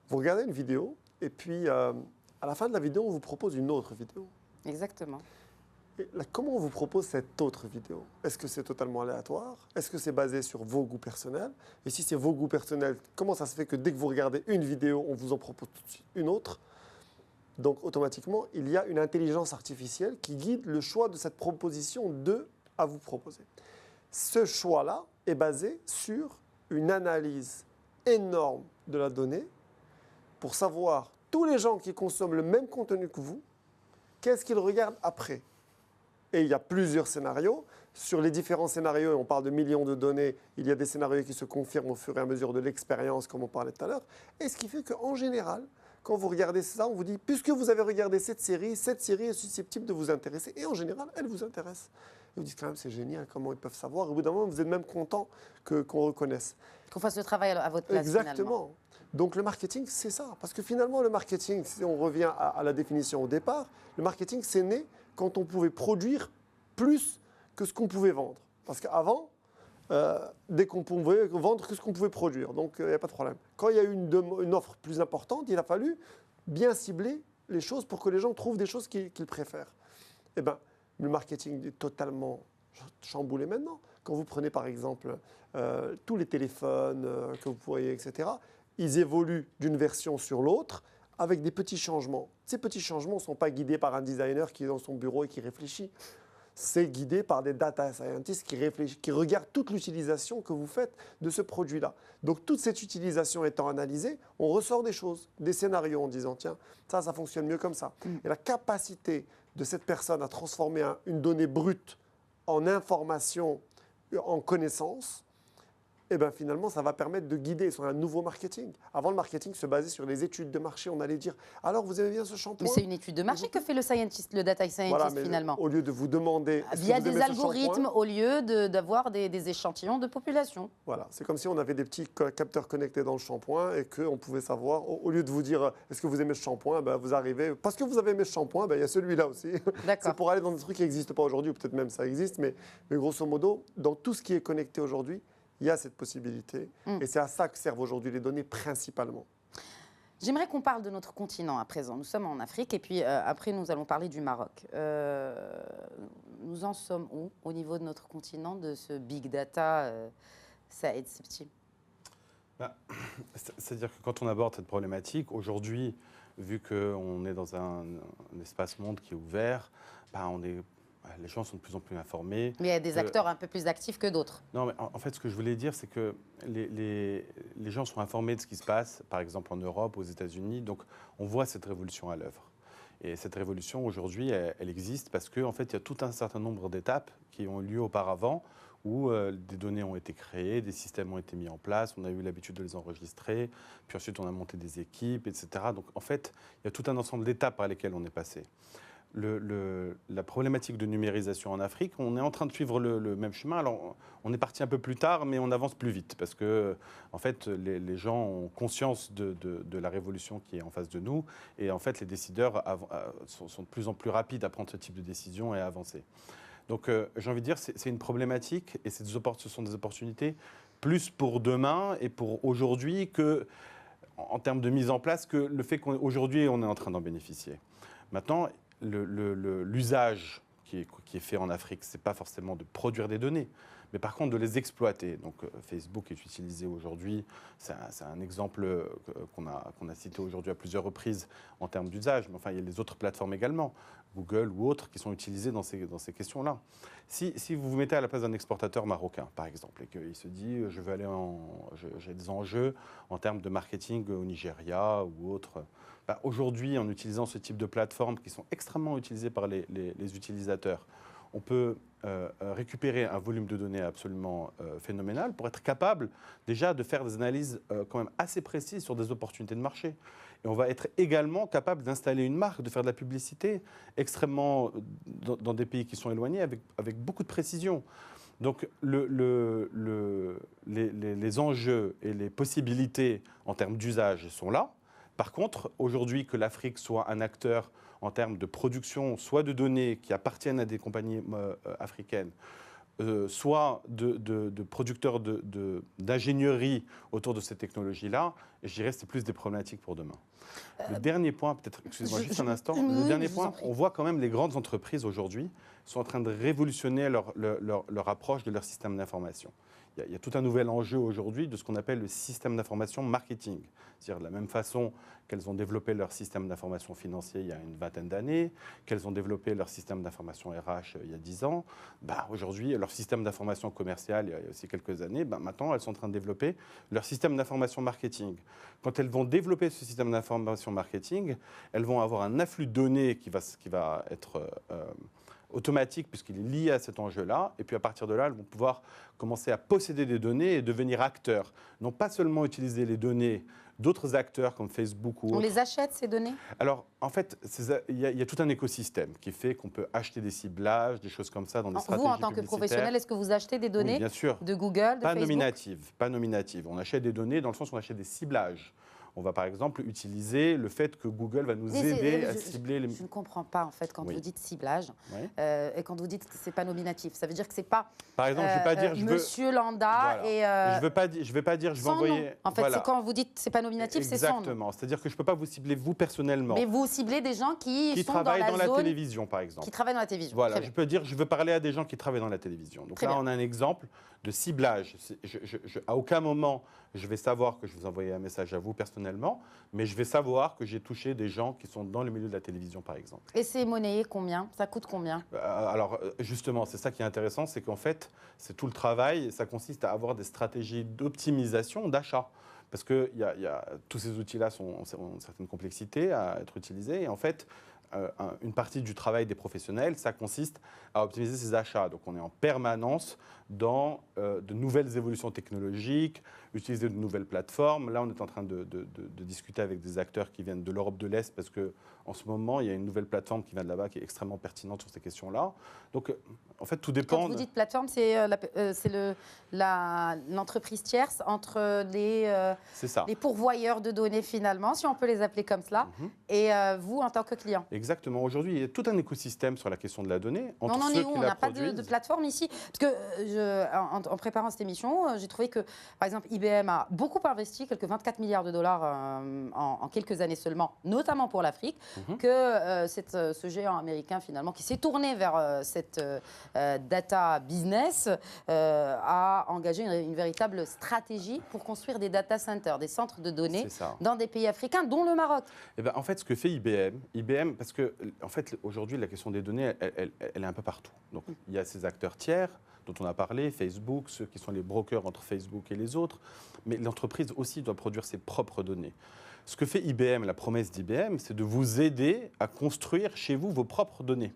Vous regardez une vidéo et puis à la fin de la vidéo, on vous propose une autre vidéo. Exactement. Et là, comment on vous propose cette autre vidéo? Est-ce que c'est totalement aléatoire? Est-ce que c'est basé sur vos goûts personnels? Et si c'est vos goûts personnels, comment ça se fait que dès que vous regardez une vidéo, on vous en propose tout de suite une autre? Donc automatiquement, il y a une intelligence artificielle qui guide le choix de cette proposition à vous proposer. Ce choix-là est basé sur une analyse énorme de la donnée pour savoir tous les gens qui consomment le même contenu que vous, qu'est-ce qu'ils regardent après? Et il y a plusieurs scénarios. Sur les différents scénarios, on parle de millions de données, il y a des scénarios qui se confirment au fur et à mesure de l'expérience, comme on parlait tout à l'heure. Et ce qui fait qu'en général, quand vous regardez ça, on vous dit, puisque vous avez regardé cette série est susceptible de vous intéresser. Et en général, elle vous intéresse. Et vous dites quand même, c'est génial, comment ils peuvent savoir. Et au bout d'un moment, vous êtes même content qu'on reconnaisse. Qu'on fasse le travail à votre place. Exactement. Finalement. Donc le marketing, c'est ça. Parce que finalement, le marketing, si on revient à la définition au départ, le marketing, c'est né quand on pouvait produire plus que ce qu'on pouvait vendre. Parce qu'avant, dès qu'on pouvait vendre que ce qu'on pouvait produire. Donc il n'y a pas de problème. Quand il y a eu une offre plus importante, il a fallu bien cibler les choses pour que les gens trouvent des choses qu'ils préfèrent. Eh bien, le marketing est totalement chamboulé maintenant. Quand vous prenez par exemple tous les téléphones que vous voyez, etc., ils évoluent d'une version sur l'autre avec des petits changements. Ces petits changements ne sont pas guidés par un designer qui est dans son bureau et qui réfléchit. C'est guidé par des data scientists qui regardent toute l'utilisation que vous faites de ce produit-là. Donc toute cette utilisation étant analysée, on ressort des choses, des scénarios en disant tiens, ça fonctionne mieux comme ça. Et la capacité de cette personne à transformer une donnée brute en information, en connaissance, et bien finalement, ça va permettre de guider sur un nouveau marketing. Avant, le marketing se basait sur les études de marché. On allait dire, alors vous aimez bien ce shampoing? Mais c'est une étude de marché que fait le data scientist voilà, mais finalement. Au lieu de vous demander... Via des algorithmes, au lieu d'avoir des échantillons de population. Voilà, c'est comme si on avait des petits capteurs connectés dans le shampoing et qu'on pouvait savoir, au lieu de vous dire, est-ce que vous aimez ce shampoing, ben, vous arrivez, parce que vous avez aimé ce shampoing, ben, il y a celui-là aussi. C'est pour aller dans des trucs qui n'existent pas aujourd'hui, ou peut-être même ça existe, mais grosso modo, dans tout ce qui est connecté aujourd'hui, il y a cette possibilité. Et c'est à ça que servent aujourd'hui les données principalement. J'aimerais qu'on parle de notre continent à présent. Nous sommes en Afrique et puis après nous allons parler du Maroc. Nous en sommes où au niveau de notre continent, de ce big data, Saïd Sebti? C'est-à-dire que quand on aborde cette problématique, aujourd'hui, vu qu'on est dans un espace monde qui est ouvert, les gens sont de plus en plus informés. Mais il y a des acteurs un peu plus actifs que d'autres. Non, mais en fait, ce que je voulais dire, c'est que les gens sont informés de ce qui se passe, par exemple en Europe, aux États-Unis. Donc, on voit cette révolution à l'œuvre. Et cette révolution, aujourd'hui, elle existe parce qu'en fait, il y a tout un certain nombre d'étapes qui ont eu lieu auparavant où des données ont été créées, des systèmes ont été mis en place, on a eu l'habitude de les enregistrer, puis ensuite, on a monté des équipes, etc. Donc, en fait, il y a tout un ensemble d'étapes par lesquelles on est passé. La problématique de numérisation en Afrique, on est en train de suivre le même chemin. Alors, on est parti un peu plus tard, mais on avance plus vite parce que, en fait, les gens ont conscience de la révolution qui est en face de nous. Et en fait, les décideurs sont de plus en plus rapides à prendre ce type de décision et à avancer. Donc, j'ai envie de dire, c'est une problématique et ce sont des opportunités plus pour demain et pour aujourd'hui que, en termes de mise en place, que le fait qu'aujourd'hui, on est en train d'en bénéficier. Maintenant, l'usage qui est fait en Afrique, ce n'est pas forcément de produire des données, Mais par contre, de les exploiter. Donc, Facebook est utilisé aujourd'hui, c'est un exemple qu'on a cité aujourd'hui à plusieurs reprises en termes d'usage, mais enfin, il y a les autres plateformes également, Google ou autres, qui sont utilisées dans ces questions-là. Si vous vous mettez à la place d'un exportateur marocain, par exemple, et qu'il se dit, j'ai des enjeux en termes de marketing au Nigeria ou autre, aujourd'hui, en utilisant ce type de plateformes qui sont extrêmement utilisées par les utilisateurs, on peut récupérer un volume de données absolument phénoménal pour être capable déjà de faire des analyses quand même assez précises sur des opportunités de marché. Et on va être également capable d'installer une marque, de faire de la publicité extrêmement dans des pays qui sont éloignés avec beaucoup de précision. Donc les enjeux et les possibilités en termes d'usage sont là. Par contre, aujourd'hui, que l'Afrique soit un acteur en termes de production, soit de données qui appartiennent à des compagnies africaines, soit de producteurs d'ingénierie autour de ces technologies-là, je dirais que c'est plus des problématiques pour demain. Le dernier point, peut-être, excusez-moi juste un instant, le dernier point, on voit quand même les grandes entreprises aujourd'hui sont en train de révolutionner leur approche de leur système d'information. Il y a tout un nouvel enjeu aujourd'hui de ce qu'on appelle le système d'information marketing. C'est-à-dire de la même façon qu'elles ont développé leur système d'information financier il y a une vingtaine d'années, qu'elles ont développé leur système d'information RH il y a 10 ans, aujourd'hui, leur système d'information commerciale il y a aussi quelques années, maintenant, elles sont en train de développer leur système d'information marketing. Quand elles vont développer ce système d'information marketing, elles vont avoir un afflux de données qui va être automatique puisqu'il est lié à cet enjeu-là. Et puis à partir de là, elles vont pouvoir commencer à posséder des données et devenir acteurs. Non pas seulement utiliser les données d'autres acteurs comme Facebook ou autres. On les achète, ces données ? Alors, en fait, il y a tout un écosystème qui fait qu'on peut acheter des ciblages, des choses comme ça dans des stratégies publicitaires. Vous, en tant que professionnel, est-ce que vous achetez des données bien sûr. De Google, de Facebook ? Pas nominatives. On achète des données dans le sens où on achète des ciblages. On va par exemple utiliser le fait que Google va nous aider à cibler les... Je ne comprends pas en fait quand vous dites ciblage et quand vous dites que ce n'est pas nominatif. Ça veut dire que ce n'est pas par exemple, je vais pas dire, Monsieur Lambda voilà. et... je vais pas dire je vais envoyer... Nom. En fait, c'est quand vous dites que ce n'est pas nominatif, c'est son nom. Exactement. C'est-à-dire que je ne peux pas vous cibler vous personnellement. Mais vous ciblez des gens qui sont travaillent dans la zone, télévision par exemple. Qui travaillent dans la télévision. Voilà, je peux dire je veux parler à des gens qui travaillent dans la télévision. Donc là, on a un exemple de ciblage. À aucun moment, je vais savoir que je vous envoyer un message à vous personnellement, mais je vais savoir que j'ai touché des gens qui sont dans le milieu de la télévision, par exemple. Et c'est monnayé combien ? Ça coûte combien ? Alors, justement, c'est ça qui est intéressant, c'est qu'en fait, c'est tout le travail, ça consiste à avoir des stratégies d'optimisation d'achat. Parce que tous ces outils-là ont une certaine complexité à être utilisés. Et en fait, une partie du travail des professionnels, ça consiste à optimiser ces achats. Donc on est en permanence dans de nouvelles évolutions technologiques, utiliser de nouvelles plateformes. Là, on est en train de discuter avec des acteurs qui viennent de l'Europe de l'Est parce qu'en ce moment, il y a une nouvelle plateforme qui vient de là-bas qui est extrêmement pertinente sur ces questions-là. Donc, en fait, tout dépend... Quand vous dites plateforme, c'est l'entreprise tierce entre les pourvoyeurs de données, finalement, si on peut les appeler comme cela, et vous, en tant que client. Exactement. Aujourd'hui, il y a tout un écosystème sur la question de la donnée. On en est où ? On n'a pas de plateforme ici. Parce que en préparant cette émission, j'ai trouvé que, par exemple, IBM a beaucoup investi, quelques 24 milliards de dollars en quelques années seulement, notamment pour l'Afrique, que ce géant américain, finalement, qui s'est tourné vers cette data business, a engagé une véritable stratégie pour construire des data centers, des centres de données dans des pays africains, dont le Maroc. Eh ben, en fait, ce que fait IBM, parce que en fait, aujourd'hui, la question des données, elle est un peu partout. Donc, il y a ces acteurs tiers dont on a parlé, Facebook, ceux qui sont les brokers entre Facebook et les autres, mais l'entreprise aussi doit produire ses propres données. Ce que fait IBM, la promesse d'IBM, c'est de vous aider à construire chez vous vos propres données.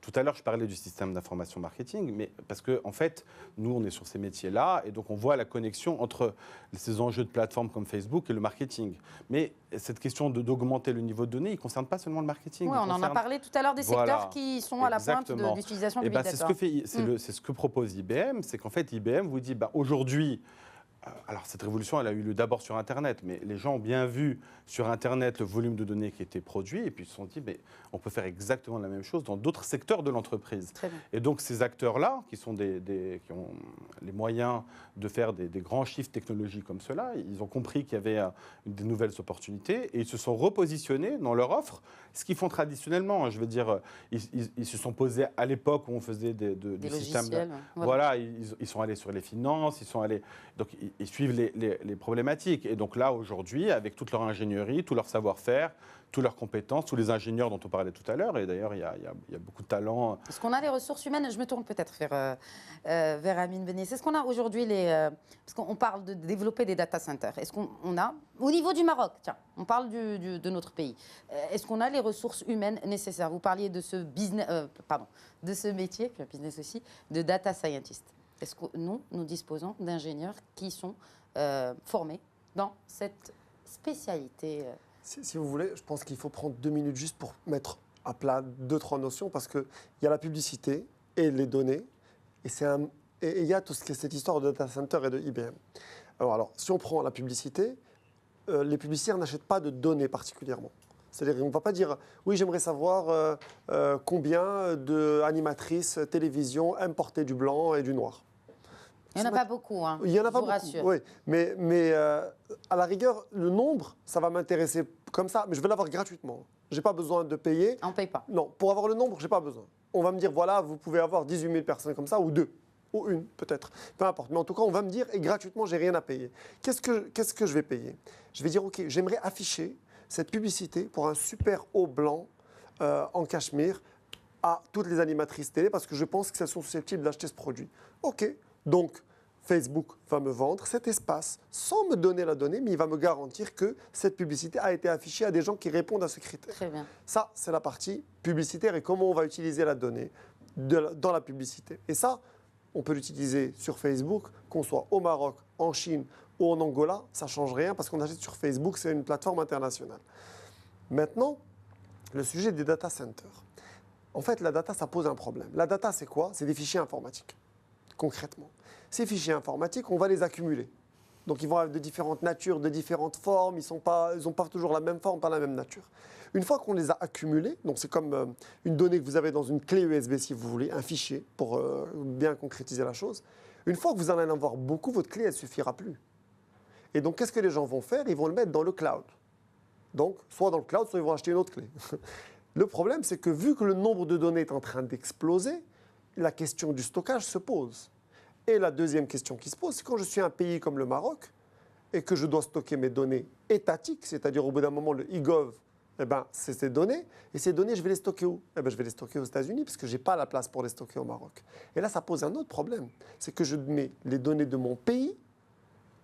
Tout à l'heure, je parlais du système d'information marketing, mais parce que, en fait, nous, on est sur ces métiers-là, et donc on voit la connexion entre ces enjeux de plateformes comme Facebook et le marketing. Mais cette question d'augmenter le niveau de données, il ne concerne pas seulement le marketing. Oui, on en a parlé tout à l'heure des secteurs qui sont à la pointe de l'utilisation du big data. C'est ce que propose IBM, c'est qu'en fait, IBM vous dit, aujourd'hui, Alors, cette révolution, elle a eu lieu d'abord sur Internet, mais les gens ont bien vu sur Internet le volume de données qui était produit, et puis ils se sont dit, mais on peut faire exactement la même chose dans d'autres secteurs de l'entreprise. Très bien. Et donc, ces acteurs-là, qui ont les moyens de faire des grands chiffres technologiques comme cela, ils ont compris qu'il y avait des nouvelles opportunités, et ils se sont repositionnés dans leur offre, ce qu'ils font traditionnellement. Hein. Je veux dire, ils se sont posés à l'époque où on faisait du système. Logiciels. Voilà, ils sont allés sur les finances, ils sont allés. Donc, ils suivent les problématiques. Et donc là, aujourd'hui, avec toute leur ingénierie, tout leur savoir-faire, toutes leurs compétences, tous les ingénieurs dont on parlait tout à l'heure, et d'ailleurs, il y a beaucoup de talents. Est-ce qu'on a les ressources humaines? Je me tourne peut-être vers Amine Benet. Est-ce qu'on a aujourd'hui parce qu'on parle de développer des data centers. Est-ce qu'on a, au niveau du Maroc, tiens, on parle de notre pays, est-ce qu'on a les ressources humaines nécessaires? Vous parliez de ce de ce métier, puis un business aussi, de data scientist. Est-ce que nous disposons d'ingénieurs qui sont formés dans cette spécialité Si vous voulez, je pense qu'il faut prendre 2 minutes juste pour mettre à plat 2-3 notions, parce qu'il y a la publicité et les données, et il y a tout ce qui est cette histoire de data center et de IBM. Alors si on prend la publicité, les publicitaires n'achètent pas de données particulièrement. C'est-à-dire qu'on ne va pas dire « oui, j'aimerais savoir combien d'animatrices télévision importaient du blanc et du noir ». Il n'y en a pas beaucoup, hein, il y en a pas beaucoup, rassure. oui. Mais à la rigueur, le nombre, ça va m'intéresser comme ça, mais je vais l'avoir gratuitement. Je n'ai pas besoin de payer. On ne paye pas. Non, pour avoir le nombre, je n'ai pas besoin. On va me dire, voilà, vous pouvez avoir 18 000 personnes comme ça, ou 2, ou 1 peut-être. Peu importe. Mais en tout cas, on va me dire, et gratuitement, je n'ai rien à payer. Qu'est-ce que je vais payer? Je vais dire, OK, j'aimerais afficher cette publicité pour un super haut blanc en cachemire à toutes les animatrices télé, parce que je pense que elles sont susceptibles d'acheter ce produit. OK, donc Facebook va me vendre cet espace sans me donner la donnée, mais il va me garantir que cette publicité a été affichée à des gens qui répondent à ce critère. Très bien. Ça, c'est la partie publicitaire et comment on va utiliser la donnée dans la publicité. Et ça, on peut l'utiliser sur Facebook, qu'on soit au Maroc, en Chine ou en Angola, ça ne change rien parce qu'on achète sur Facebook, c'est une plateforme internationale. Maintenant, le sujet des data centers. En fait, la data, ça pose un problème. La data, c'est quoi? C'est des fichiers informatiques. Concrètement. Ces fichiers informatiques, on va les accumuler. Donc ils vont avoir de différentes natures, de différentes formes, ils n'ont pas toujours la même forme, pas la même nature. Une fois qu'on les a accumulés, donc c'est comme une donnée que vous avez dans une clé USB si vous voulez, un fichier, pour bien concrétiser la chose. Une fois que vous en allez en avoir beaucoup, votre clé, elle ne suffira plus. Et donc qu'est-ce que les gens vont faire? Ils vont le mettre dans le cloud. Donc soit dans le cloud, soit ils vont acheter une autre clé. Le problème, c'est que vu que le nombre de données est en train d'exploser, la question du stockage se pose. Et la deuxième question qui se pose, c'est quand je suis un pays comme le Maroc et que je dois stocker mes données étatiques, c'est-à-dire au bout d'un moment, le e-gov, c'est ces données. Et ces données, je vais les stocker où? Je vais les stocker aux États-Unis parce que je n'ai pas la place pour les stocker au Maroc. Et là, ça pose un autre problème. C'est que je mets les données de mon pays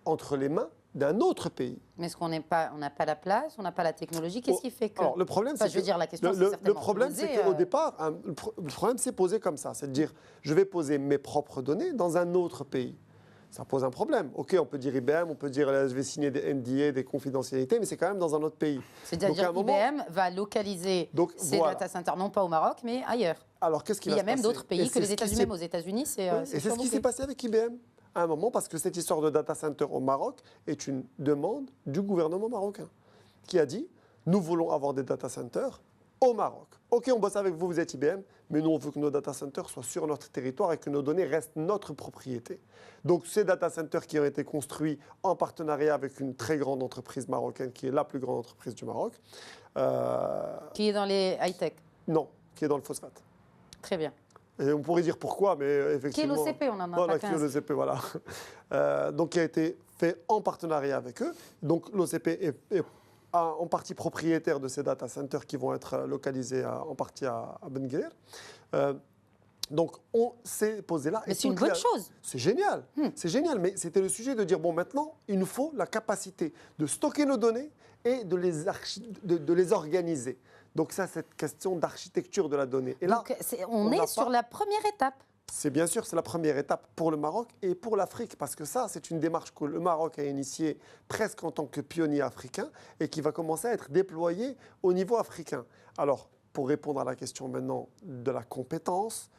entre les mains d'un autre pays. Mais est-ce qu'on n'a pas la place, on n'a pas la technologie? Qu'est-ce qui fait que... Alors, le problème, c'est je veux dire, la question, c'est certainement le problème, c'est qu'au départ, le problème, c'est posé comme ça. C'est de dire, je vais poser mes propres données dans un autre pays. Ça pose un problème. OK, on peut dire IBM, on peut dire, je vais signer des NDA, des confidentialités, mais c'est quand même dans un autre pays. C'est-à-dire qu'IBM va localiser ses data centers, non pas au Maroc, mais ailleurs. Alors, qu'est-ce qui va se passer? Il y a même d'autres pays que les États-Unis. Même aux États-Unis, c'est... Et c'est ce qui s'est passé avec IBM. À un moment, parce que cette histoire de data center au Maroc est une demande du gouvernement marocain qui a dit « Nous voulons avoir des data centers au Maroc. OK, on bosse avec vous, vous êtes IBM, mais nous, on veut que nos data centers soient sur notre territoire et que nos données restent notre propriété. » Donc, ces data centers qui ont été construits en partenariat avec une très grande entreprise marocaine, qui est la plus grande entreprise du Maroc. Qui est dans les high-tech? Non, qui est dans le phosphate. Très bien. Et on pourrait dire pourquoi, mais effectivement... Qui est l'OCP, on en a voilà, pas 15. Qui est l'OCP, voilà. Donc, qui a été fait en partenariat avec eux. Donc, l'OCP est en partie propriétaire de ces data centers qui vont être localisés en partie à Ben Guerir. Donc, on s'est posé là. Mais c'est une bonne chose. C'est génial. C'est génial. Mais c'était le sujet de dire, bon, maintenant, il nous faut la capacité de stocker nos données et de les organiser. Donc, ça, cette question d'architecture de la donnée. Et là, donc, on est sur la première étape. C'est bien sûr, c'est la première étape pour le Maroc et pour l'Afrique, parce que ça, c'est une démarche que le Maroc a initiée presque en tant que pionnier africain et qui va commencer à être déployée au niveau africain. Alors, pour répondre à la question maintenant de la compétence,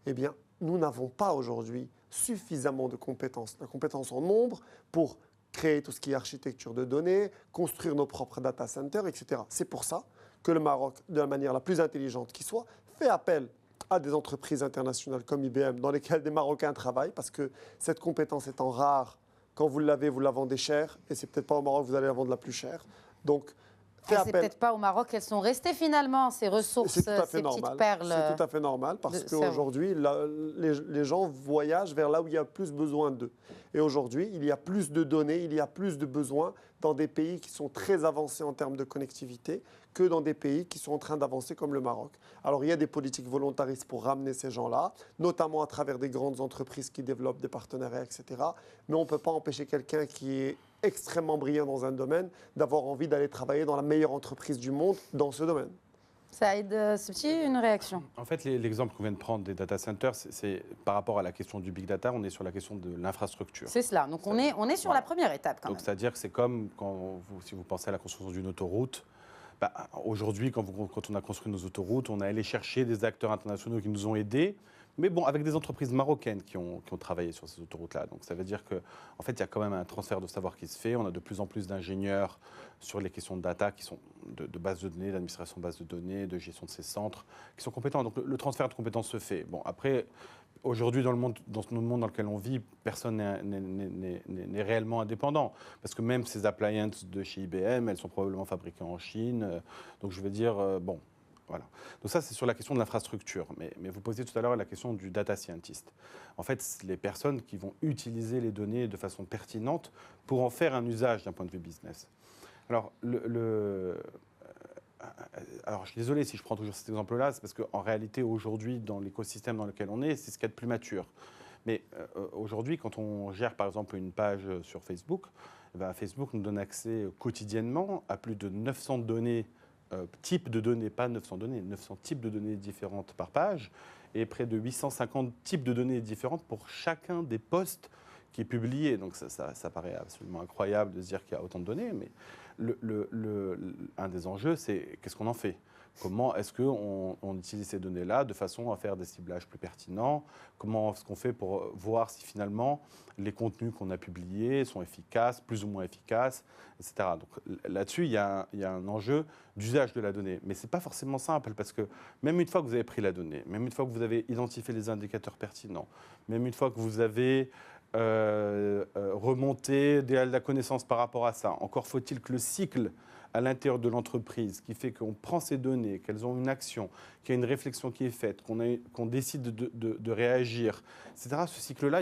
eh bien, nous n'avons pas aujourd'hui suffisamment de compétences. La compétence en nombre pour créer tout ce qui est architecture de données, construire nos propres data centers, etc. C'est pour ça que le Maroc, de la manière la plus intelligente qui soit, fait appel à des entreprises internationales comme IBM, dans lesquelles des Marocains travaillent, parce que cette compétence étant rare, quand vous l'avez, vous la vendez cher, et c'est peut-être pas au Maroc que vous allez la vendre la plus chère. Donc, c'est peut-être pas au Maroc qu'elles sont restées finalement, ces ressources, ces petites perles. C'est tout à fait normal parce qu'aujourd'hui, les gens voyagent vers là où il y a plus besoin d'eux. Et aujourd'hui, il y a plus de données, il y a plus de besoins dans des pays qui sont très avancés en termes de connectivité que dans des pays qui sont en train d'avancer comme le Maroc. Alors, il y a des politiques volontaristes pour ramener ces gens-là, notamment à travers des grandes entreprises qui développent des partenariats, etc. Mais on ne peut pas empêcher quelqu'un qui est extrêmement brillant dans un domaine d'avoir envie d'aller travailler dans la meilleure entreprise du monde dans ce domaine. Saïd Sebti, une réaction? En fait, l'exemple qu'on vient de prendre des data centers, c'est par rapport à la question du big data, on est sur la question de l'infrastructure. C'est cela. Donc on est sur la première étape quand même. Donc c'est-à-dire que c'est comme si vous pensez à la construction d'une autoroute. Aujourd'hui, quand on a construit nos autoroutes, on est allé chercher des acteurs internationaux qui nous ont aidés, mais bon, avec des entreprises marocaines qui ont travaillé sur ces autoroutes-là. Donc ça veut dire qu'en fait, il y a quand même un transfert de savoir qui se fait. On a de plus en plus d'ingénieurs sur les questions de data, qui sont de bases de données, d'administration de bases de données, de gestion de ces centres, qui sont compétents. Donc le transfert de compétences se fait. Bon, après, aujourd'hui, dans le monde dans lequel on vit, personne n'est réellement indépendant. Parce que même ces appliances de chez IBM, elles sont probablement fabriquées en Chine. Donc je veux dire, bon, voilà. Donc ça, c'est sur la question de l'infrastructure. Mais vous posiez tout à l'heure la question du data scientist. En fait, c'est les personnes qui vont utiliser les données de façon pertinente pour en faire un usage d'un point de vue business. Alors, alors, je suis désolé si je prends toujours cet exemple-là, c'est parce qu'en réalité, aujourd'hui, dans l'écosystème dans lequel on est, c'est ce qu'il y a de plus mature. Mais aujourd'hui, quand on gère, par exemple, une page sur Facebook, Facebook nous donne accès quotidiennement à plus de 900 données, types de données, pas 900 données, 900 types de données différentes par page, et près de 850 types de données différentes pour chacun des posts qui est publié. Donc ça paraît absolument incroyable de se dire qu'il y a autant de données, mais un des enjeux, c'est qu'est-ce qu'on en fait ? Comment est-ce qu'on utilise ces données-là de façon à faire des ciblages plus pertinents ? Comment est-ce qu'on fait pour voir si finalement les contenus qu'on a publiés sont efficaces, plus ou moins efficaces, etc. Donc là-dessus, il y a un enjeu d'usage de la donnée. Mais ce n'est pas forcément simple parce que même une fois que vous avez pris la donnée, même une fois que vous avez identifié les indicateurs pertinents, même une fois que vous avez remonter de la connaissance par rapport à ça. Encore faut-il que le cycle à l'intérieur de l'entreprise qui fait qu'on prend ces données, qu'elles ont une action, qu'il y a une réflexion qui est faite, qu'on décide de réagir, etc. Ce cycle-là,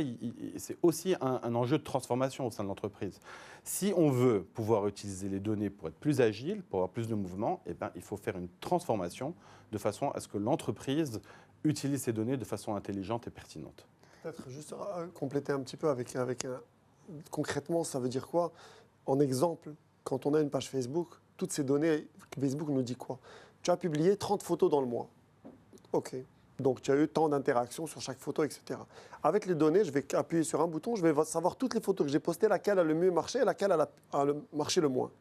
c'est aussi un enjeu de transformation au sein de l'entreprise. Si on veut pouvoir utiliser les données pour être plus agile, pour avoir plus de mouvement, eh ben, il faut faire une transformation de façon à ce que l'entreprise utilise ces données de façon intelligente et pertinente. Peut-être juste compléter un petit peu avec concrètement, ça veut dire quoi? En exemple, quand on a une page Facebook, toutes ces données, Facebook nous dit quoi? Tu as publié 30 photos dans le mois. OK. Donc, tu as eu tant d'interactions sur chaque photo, etc. Avec les données, je vais appuyer sur un bouton, je vais savoir toutes les photos que j'ai postées, laquelle a le mieux marché et laquelle a marché le moins.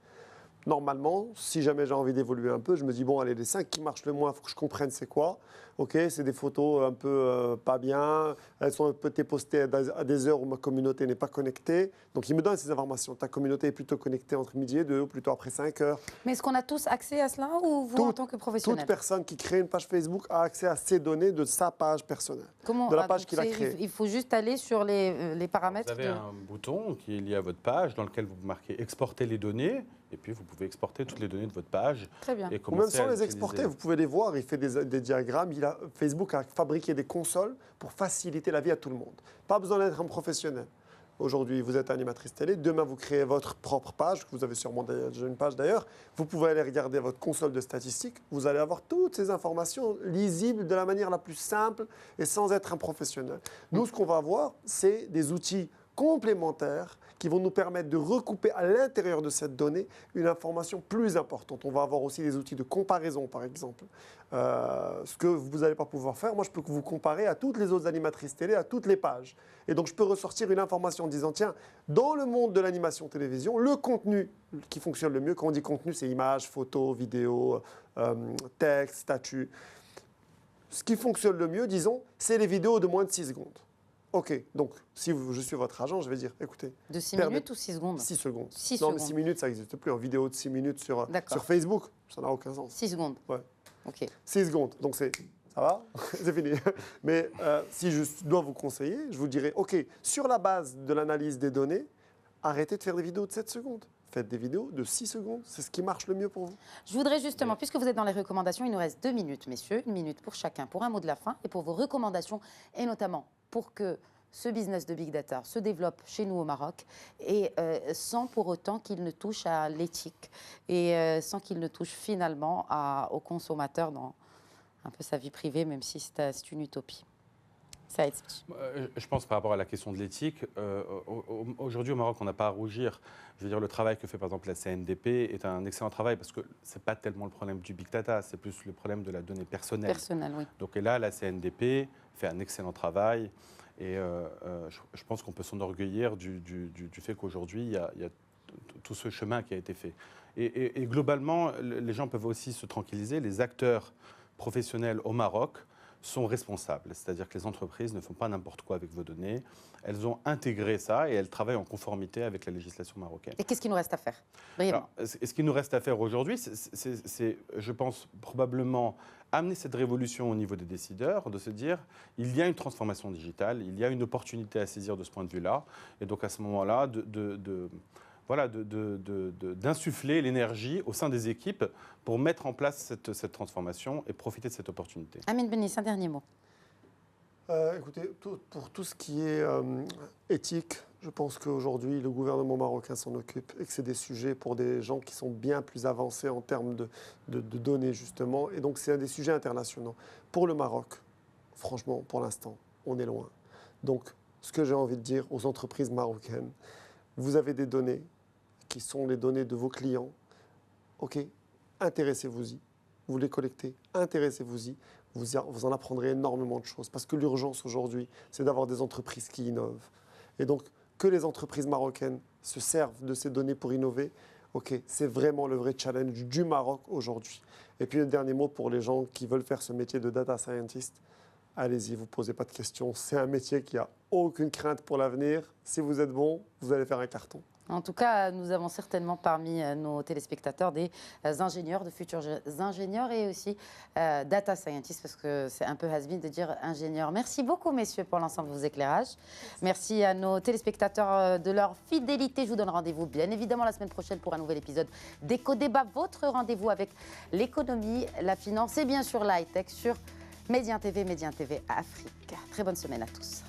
Normalement, si jamais j'ai envie d'évoluer un peu, je me dis, bon, allez, les 5 qui marchent le moins, il faut que je comprenne c'est quoi. OK, c'est des photos un peu pas bien, elles sont peut-être postées à des heures où ma communauté n'est pas connectée. Donc, il me donne ces informations. Ta communauté est plutôt connectée entre midi et 2 ou plutôt après 5 heures. Mais est-ce qu'on a tous accès à cela ou vous, en tant que professionnel? Toute personne qui crée une page Facebook a accès à ces données de sa page personnelle, de la page qu'il a créée. Il faut juste aller sur les paramètres. Vous avez un bouton qui est lié à votre page dans lequel vous marquez « Exporter les données ». Et puis, vous pouvez exporter toutes les données de votre page. Très bien. Ou même sans les exporter, vous pouvez les voir. Il fait des diagrammes. Facebook a fabriqué des consoles pour faciliter la vie à tout le monde. Pas besoin d'être un professionnel. Aujourd'hui, vous êtes animatrice télé. Demain, vous créez votre propre page. Vous avez sûrement déjà une page d'ailleurs. Vous pouvez aller regarder votre console de statistiques. Vous allez avoir toutes ces informations lisibles de la manière la plus simple et sans être un professionnel. Nous, ce qu'on va avoir, c'est des outils complémentaires qui vont nous permettre de recouper à l'intérieur de cette donnée une information plus importante. On va avoir aussi des outils de comparaison, par exemple. Ce que vous n'allez pas pouvoir faire, moi, je peux vous comparer à toutes les autres animatrices télé, à toutes les pages. Et donc, je peux ressortir une information en disant, tiens, dans le monde de l'animation télévision, le contenu qui fonctionne le mieux, quand on dit contenu, c'est images, photos, vidéos, texte, statut. Ce qui fonctionne le mieux, disons, c'est les vidéos de moins de 6 secondes. OK, donc si je suis votre agent, je vais dire, écoutez, De 6 Permet- minutes ou 6 secondes 6 secondes. 6 Non, mais secondes. 6 minutes, ça n'existe plus. En vidéo de 6 minutes sur D'accord. Facebook, ça n'a aucun sens. 6 secondes. Ouais. OK. 6 secondes, donc ça va, c'est fini. Mais si je dois vous conseiller, je vous dirais, OK, sur la base de l'analyse des données, arrêtez de faire des vidéos de 7 secondes. Faites des vidéos de 6 secondes, c'est ce qui marche le mieux pour vous. Je voudrais justement, puisque vous êtes dans les recommandations, il nous reste 2 minutes, messieurs, 1 minute pour chacun, pour un mot de la fin et pour vos recommandations, et notamment pour que ce business de Big Data se développe chez nous au Maroc, et sans pour autant qu'il ne touche à l'éthique, et sans qu'il ne touche finalement aux consommateurs dans un peu sa vie privée, même si c'est une utopie. Ça aide. Je pense par rapport à la question de l'éthique, aujourd'hui au Maroc, on n'a pas à rougir. Je veux dire, le travail que fait par exemple la CNDP est un excellent travail parce que ce n'est pas tellement le problème du big data, c'est plus le problème de la donnée personnelle. Personnel, oui. Donc et là, la CNDP fait un excellent travail et je pense qu'on peut s'enorgueillir du fait qu'aujourd'hui, il y a tout ce chemin qui a été fait. Et globalement, les gens peuvent aussi se tranquilliser, les acteurs professionnels au Maroc sont responsables. C'est-à-dire que les entreprises ne font pas n'importe quoi avec vos données. Elles ont intégré ça et elles travaillent en conformité avec la législation marocaine. Et qu'est-ce qu'il nous reste à faire? Brièvement. Alors, ce qu'il nous reste à faire aujourd'hui, c'est, je pense, probablement amener cette révolution au niveau des décideurs, de se dire, il y a une transformation digitale, il y a une opportunité à saisir de ce point de vue-là. Et donc, à ce moment-là, d'insuffler l'énergie au sein des équipes pour mettre en place cette transformation et profiter de cette opportunité. Amine Benis, un dernier mot. Écoutez, pour tout ce qui est éthique, je pense qu'aujourd'hui, le gouvernement marocain s'en occupe et que c'est des sujets pour des gens qui sont bien plus avancés en termes de données, justement. Et donc, c'est un des sujets internationaux. Pour le Maroc, franchement, pour l'instant, on est loin. Donc, ce que j'ai envie de dire aux entreprises marocaines, vous avez des données qui sont les données de vos clients. OK, intéressez-vous-y. Vous les collectez, intéressez-vous-y. Vous en apprendrez énormément de choses. Parce que l'urgence aujourd'hui, c'est d'avoir des entreprises qui innovent. Et donc, que les entreprises marocaines se servent de ces données pour innover, OK, c'est vraiment le vrai challenge du Maroc aujourd'hui. Et puis, le dernier mot pour les gens qui veulent faire ce métier de data scientist, allez-y, vous ne posez pas de questions. C'est un métier qui n'a aucune crainte pour l'avenir. Si vous êtes bon, vous allez faire un carton. En tout cas, nous avons certainement parmi nos téléspectateurs des ingénieurs, de futurs ingénieurs et aussi data scientists, parce que c'est un peu has-been de dire ingénieur. Merci beaucoup, messieurs, pour l'ensemble de vos éclairages. Merci à nos téléspectateurs de leur fidélité. Je vous donne rendez-vous, bien évidemment, la semaine prochaine pour un nouvel épisode d'Éco-Débat, votre rendez-vous avec l'économie, la finance et bien sûr la high-tech sur Médien TV Afrique. Très bonne semaine à tous.